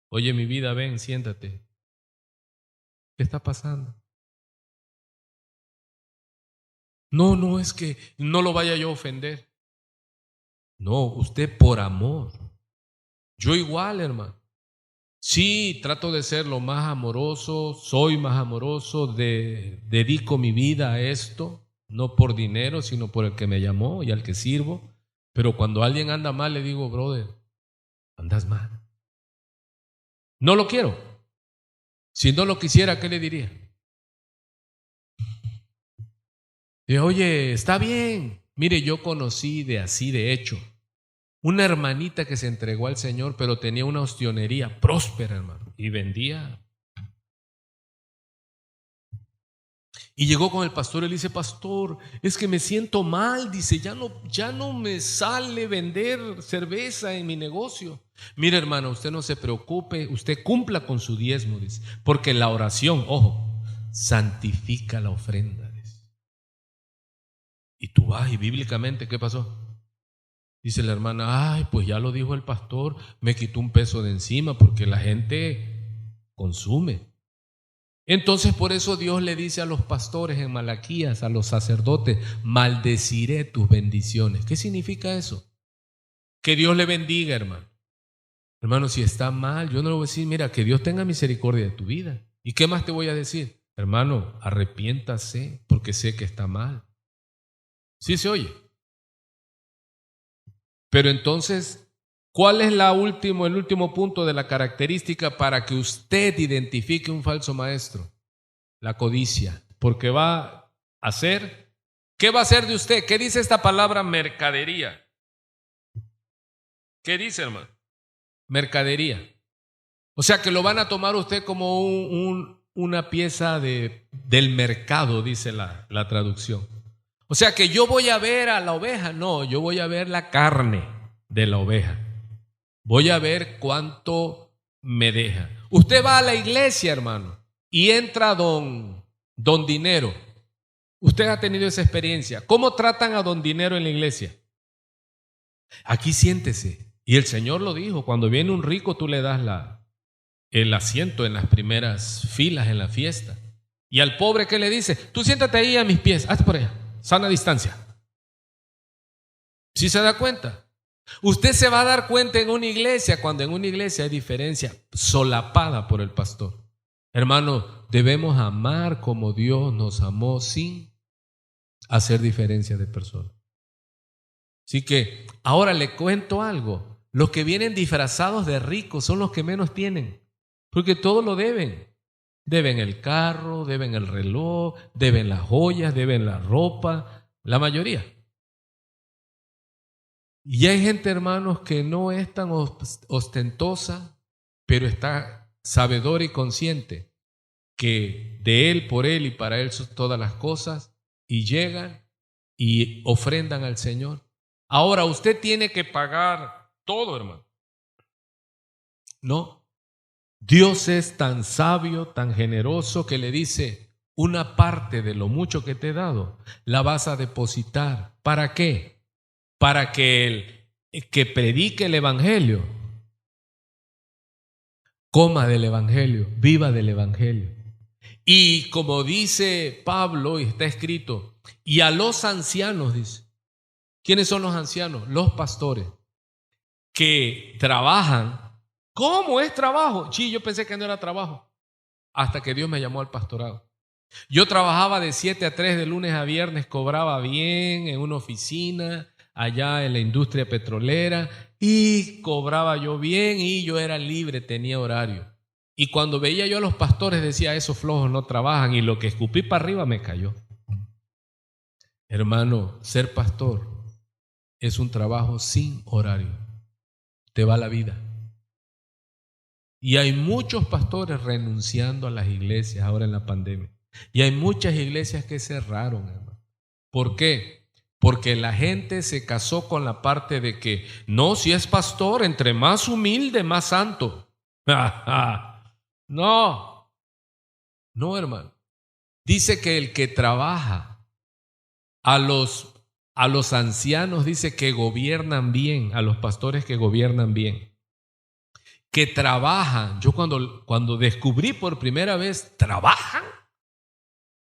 oye, mi vida, ven, siéntate. ¿Qué está pasando? No, es que no lo vaya yo a ofender. No, usted por amor. Yo igual, hermano. Sí, trato de ser lo más amoroso, soy más amoroso, dedico mi vida a esto, no por dinero, sino por el que me llamó y al que sirvo. Pero cuando alguien anda mal, le digo, brother, andas mal. No lo quiero. Si no lo quisiera, ¿qué le diría? Y, oye, está bien. Mire, yo conocí de hecho, una hermanita que se entregó al Señor, pero tenía una ostionería próspera, hermano, y vendía. Y llegó con el pastor y le dice, pastor, es que me siento mal, dice, ya no me sale vender cerveza en mi negocio. Mire, hermano, usted no se preocupe, usted cumpla con su diezmo, dice, porque la oración, ojo, santifica la ofrenda, dice. Y tú vas y bíblicamente, ¿qué pasó? Dice la hermana, ay, pues ya lo dijo el pastor, me quitó un peso de encima porque la gente consume. Entonces por eso Dios le dice a los pastores en Malaquías, a los sacerdotes, maldeciré tus bendiciones. ¿Qué significa eso? Que Dios le bendiga, hermano. Hermano, si está mal, yo no le voy a decir, mira, que Dios tenga misericordia de tu vida. ¿Y qué más te voy a decir? Hermano, arrepiéntase porque sé que está mal. ¿Sí se oye? Pero entonces, ¿cuál es el último punto de la característica para que usted identifique un falso maestro? La codicia. Porque va a hacer, ¿qué va a hacer de usted? ¿Qué dice esta palabra mercadería? ¿Qué dice, hermano? Mercadería. O sea que lo van a tomar usted como una pieza del mercado, dice la traducción. O sea que yo voy a ver a la oveja, no, yo voy a ver la carne de la oveja. Voy a ver cuánto me deja. Usted va a la iglesia, hermano, y entra don Dinero. Usted ha tenido esa experiencia. ¿Cómo tratan a don Dinero en la iglesia? Aquí siéntese. Y el Señor lo dijo, cuando viene un rico tú le das el asiento en las primeras filas en la fiesta. Y al pobre, ¿qué le dice? Tú siéntate ahí a mis pies, hazte por allá, sana distancia. ¿Sí se da cuenta? Usted se va a dar cuenta en una iglesia, cuando en una iglesia hay diferencia solapada por el pastor. Hermano, debemos amar como Dios nos amó sin hacer diferencia de personas. Así que ahora le cuento algo. Los que vienen disfrazados de ricos son los que menos tienen, porque todo lo deben. Deben el carro, deben el reloj, deben las joyas, deben la ropa, la mayoría. Y hay gente, hermanos, que no es tan ostentosa, pero está sabedora y consciente que de Él, por Él y para Él son todas las cosas, y llegan y ofrendan al Señor. Ahora, usted tiene que pagar todo, hermano. No. Dios es tan sabio, tan generoso, que le dice, una parte de lo mucho que te he dado, la vas a depositar. ¿Para qué? Para que el que predique el Evangelio coma del Evangelio, viva del Evangelio. Y como dice Pablo, y está escrito, y a los ancianos, dice, ¿quiénes son los ancianos? Los pastores, que trabajan. ¿Cómo es trabajo? Sí, yo pensé que no era trabajo, hasta que Dios me llamó al pastorado. Yo trabajaba de 7 a 3 de lunes a viernes, cobraba bien en una oficina allá en la industria petrolera, y cobraba yo bien y yo era libre, tenía horario. Y cuando veía yo a los pastores decía, esos flojos no trabajan, y lo que escupí para arriba me cayó. Hermano, ser pastor es un trabajo sin horario. Te va la vida. Y hay muchos pastores renunciando a las iglesias ahora en la pandemia. Y hay muchas iglesias que cerraron, hermano. ¿Por qué? Porque la gente se casó con la parte de que, no, si es pastor, entre más humilde, más santo. No, hermano. Dice que el que trabaja, a los ancianos dice que gobiernan bien, a los pastores que gobiernan bien, que trabajan. Yo cuando descubrí por primera vez, ¿trabajan?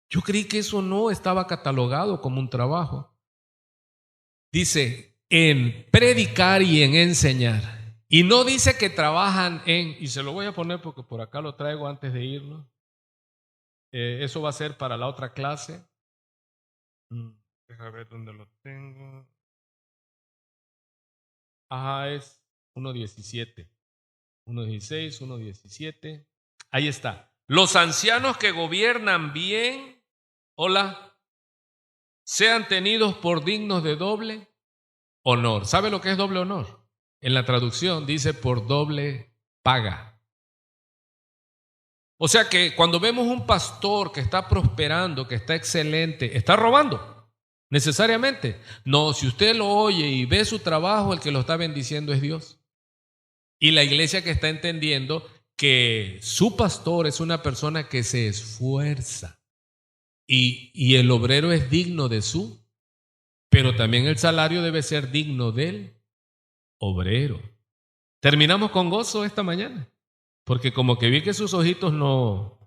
Yo creí que eso no estaba catalogado como un trabajo. Dice, en predicar y en enseñar. Y no dice que trabajan en, y se lo voy a poner porque por acá lo traigo antes de irnos. Eso va a ser para la otra clase. Déjame ver dónde lo tengo. Ajá, es 1:17. 1:16, 1:17. Ahí está. Los ancianos que gobiernan bien, hola, sean tenidos por dignos de doble honor. ¿Sabe lo que es doble honor? En la traducción dice por doble paga. O sea que cuando vemos un pastor que está prosperando, que está excelente, ¿está robando? Necesariamente. No, si usted lo oye y ve su trabajo, el que lo está bendiciendo es Dios. Y la iglesia que está entendiendo que su pastor es una persona que se esfuerza y el obrero es digno de su, pero también el salario debe ser digno del obrero. Terminamos con gozo esta mañana, porque como que vi que sus ojitos no,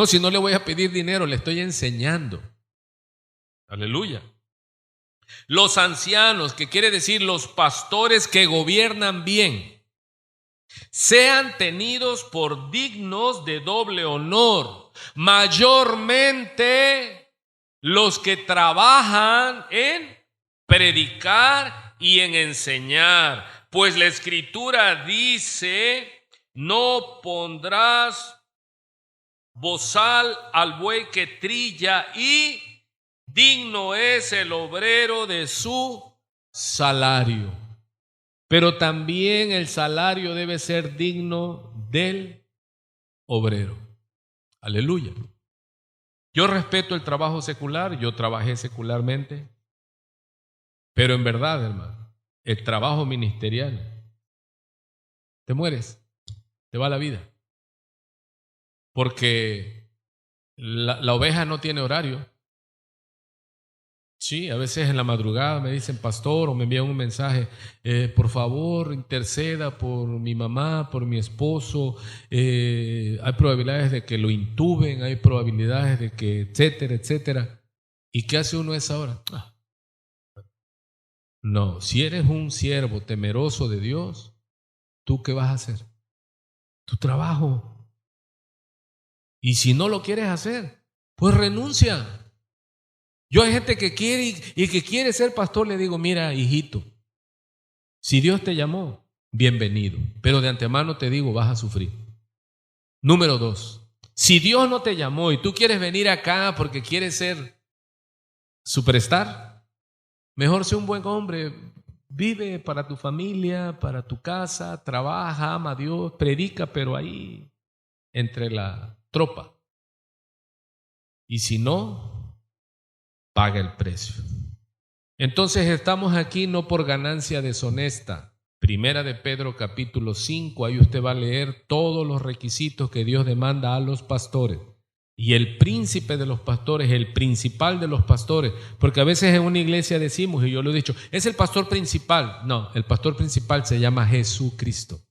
si no le voy a pedir dinero, le estoy enseñando. Aleluya. Los ancianos, que quiere decir los pastores que gobiernan bien, sean tenidos por dignos de doble honor, mayormente los que trabajan en predicar y en enseñar, pues la Escritura dice, no pondrás bozal al buey que trilla, y digno es el obrero de su salario. Pero también el salario debe ser digno del obrero. Aleluya. Yo respeto el trabajo secular, yo trabajé secularmente, pero en verdad, hermano, el trabajo ministerial, te mueres, te va la vida. Porque la oveja no tiene horario. Sí, a veces en la madrugada me dicen, pastor, o me envían un mensaje, por favor, interceda por mi mamá, por mi esposo, hay probabilidades de que lo intuben, hay probabilidades de que, etcétera, etcétera. ¿Y qué hace uno a esa hora? No, si eres un siervo temeroso de Dios, ¿tú qué vas a hacer? Tu trabajo. Y si no lo quieres hacer, pues renuncia. Yo hay gente que quiere y que quiere ser pastor, le digo, mira, hijito, si Dios te llamó, bienvenido, pero de antemano te digo, vas a sufrir. Número 2, si Dios no te llamó y tú quieres venir acá porque quieres ser superstar, mejor sé un buen hombre, Vive para tu familia, para tu casa, trabaja, ama a Dios, predica, pero ahí entre la tropa. Y si no, paga el precio. Entonces estamos aquí no por ganancia deshonesta. Primera de Pedro capítulo 5, ahí usted va a leer todos los requisitos que Dios demanda a los pastores. Y el príncipe de los pastores, el principal de los pastores, porque a veces en una iglesia decimos, y yo lo he dicho, es el pastor principal. No, el pastor principal se llama Jesucristo.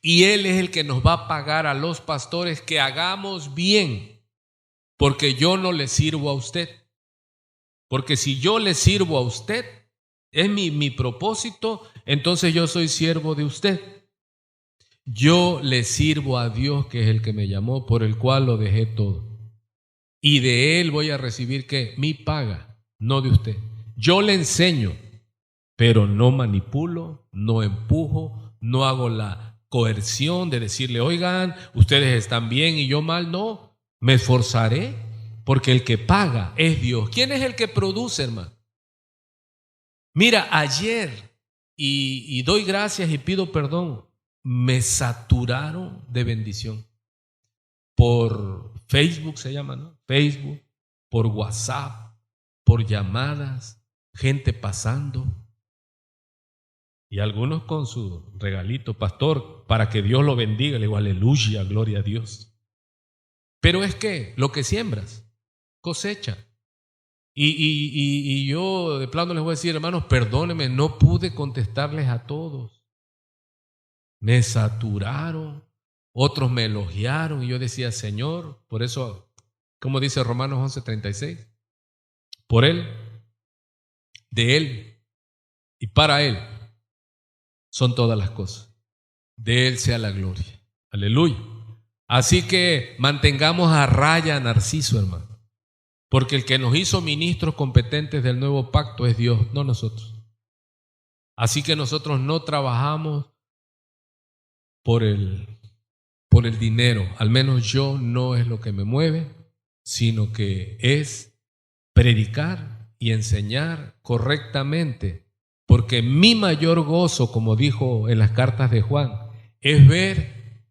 Y Él es el que nos va a pagar a los pastores que hagamos bien, porque yo no le sirvo a usted. Porque si yo le sirvo a usted, es mi propósito, entonces yo soy siervo de usted. Yo le sirvo a Dios, que es el que me llamó, por el cual lo dejé todo. Y de Él voy a recibir, ¿qué? Mi paga, no de usted. Yo le enseño, pero no manipulo, no empujo, no hago la coerción de decirle, oigan, ustedes están bien y yo mal. No, me esforzaré, porque el que paga es Dios. ¿Quién es el que produce, hermano? Mira, ayer, y doy gracias y pido perdón, me saturaron de bendición. Por Facebook se llama, ¿no? Facebook, por WhatsApp, por llamadas, gente pasando. Y algunos con su regalito, pastor, para que Dios lo bendiga. Le digo, aleluya, gloria a Dios. Pero es que lo que siembras, cosecha. Y yo de plano les voy a decir, hermanos, perdónenme, no pude contestarles a todos. Me saturaron, otros me elogiaron y yo decía, Señor, por eso, como dice Romanos 11:36, por Él, de Él y para Él son todas las cosas. De Él sea la gloria. Aleluya. Así que mantengamos a raya a Narciso, hermano, porque el que nos hizo ministros competentes del nuevo pacto es Dios, no nosotros. Así que nosotros no trabajamos por el dinero, al menos yo no es lo que me mueve, sino que es predicar y enseñar correctamente, porque mi mayor gozo, como dijo en las cartas de Juan, es ver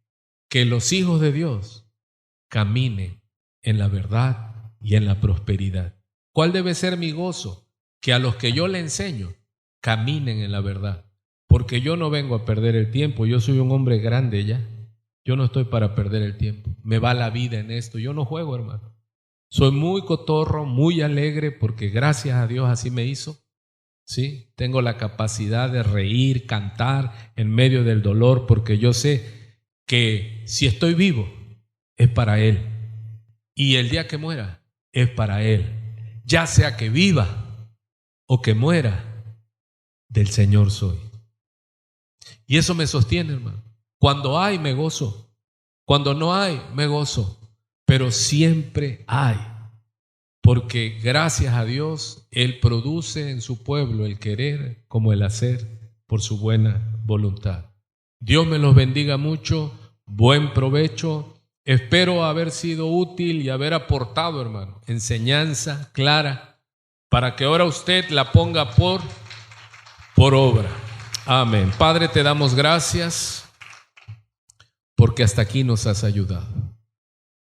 que los hijos de Dios caminen en la verdad y en la prosperidad. ¿Cuál debe ser mi gozo? Que a los que yo le enseño caminen en la verdad. Porque yo no vengo a perder el tiempo, yo soy un hombre grande ya, yo no estoy para perder el tiempo, me va la vida en esto, yo no juego, hermano. Soy muy cotorro, muy alegre, porque gracias a Dios así me hizo, ¿sí? Tengo la capacidad de reír, cantar en medio del dolor, porque yo sé que si estoy vivo es para Él, y el día que muera es para Él, ya sea que viva o que muera, del Señor soy. Y eso me sostiene, hermano. Cuando hay, me gozo. Cuando no hay, me gozo. Pero siempre hay. Porque gracias a Dios, Él produce en su pueblo el querer como el hacer por su buena voluntad. Dios me los bendiga mucho. Buen provecho. Espero haber sido útil y haber aportado, hermano, enseñanza clara para que ahora usted la ponga por obra. Amén. Padre, te damos gracias porque hasta aquí nos has ayudado.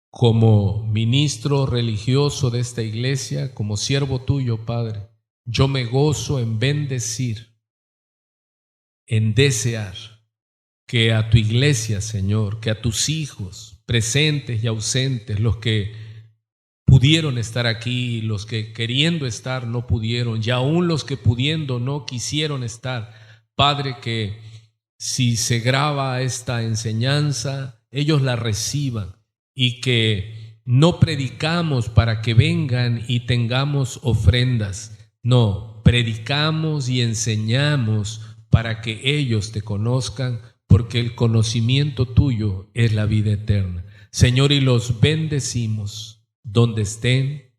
Como ministro religioso de esta iglesia, como siervo tuyo, Padre, yo me gozo en bendecir, en desear que a tu iglesia, Señor, que a tus hijos presentes y ausentes, los que pudieron estar aquí, los que queriendo estar no pudieron, y aún los que pudiendo no quisieron estar, Padre, que si se graba esta enseñanza, ellos la reciban y que no predicamos para que vengan y tengamos ofrendas. No, predicamos y enseñamos para que ellos te conozcan, porque el conocimiento tuyo es la vida eterna. Señor, y los bendecimos donde estén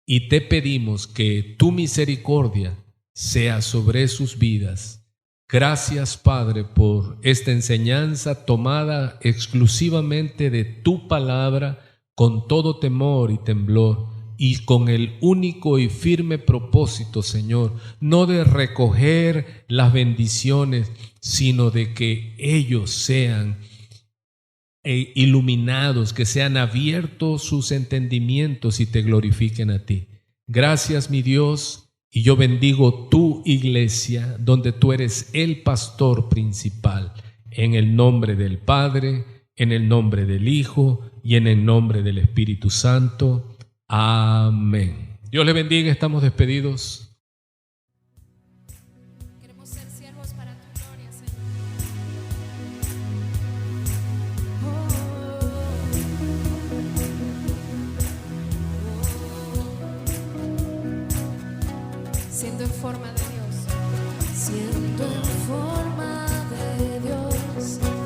y te pedimos que tu misericordia sea sobre sus vidas. Gracias, Padre, por esta enseñanza tomada exclusivamente de tu palabra, con todo temor y temblor, y con el único y firme propósito, Señor, no de recoger las bendiciones, sino de que ellos sean iluminados, que sean abiertos sus entendimientos y te glorifiquen a ti. Gracias, mi Dios, y yo bendigo tu iglesia, donde tú eres el pastor principal, en el nombre del Padre, en el nombre del Hijo y en el nombre del Espíritu Santo. Amén. Dios le bendiga, estamos despedidos. Queremos ser siervos para tu gloria, Señor. Siendo en forma de Dios. Siendo en forma de Dios.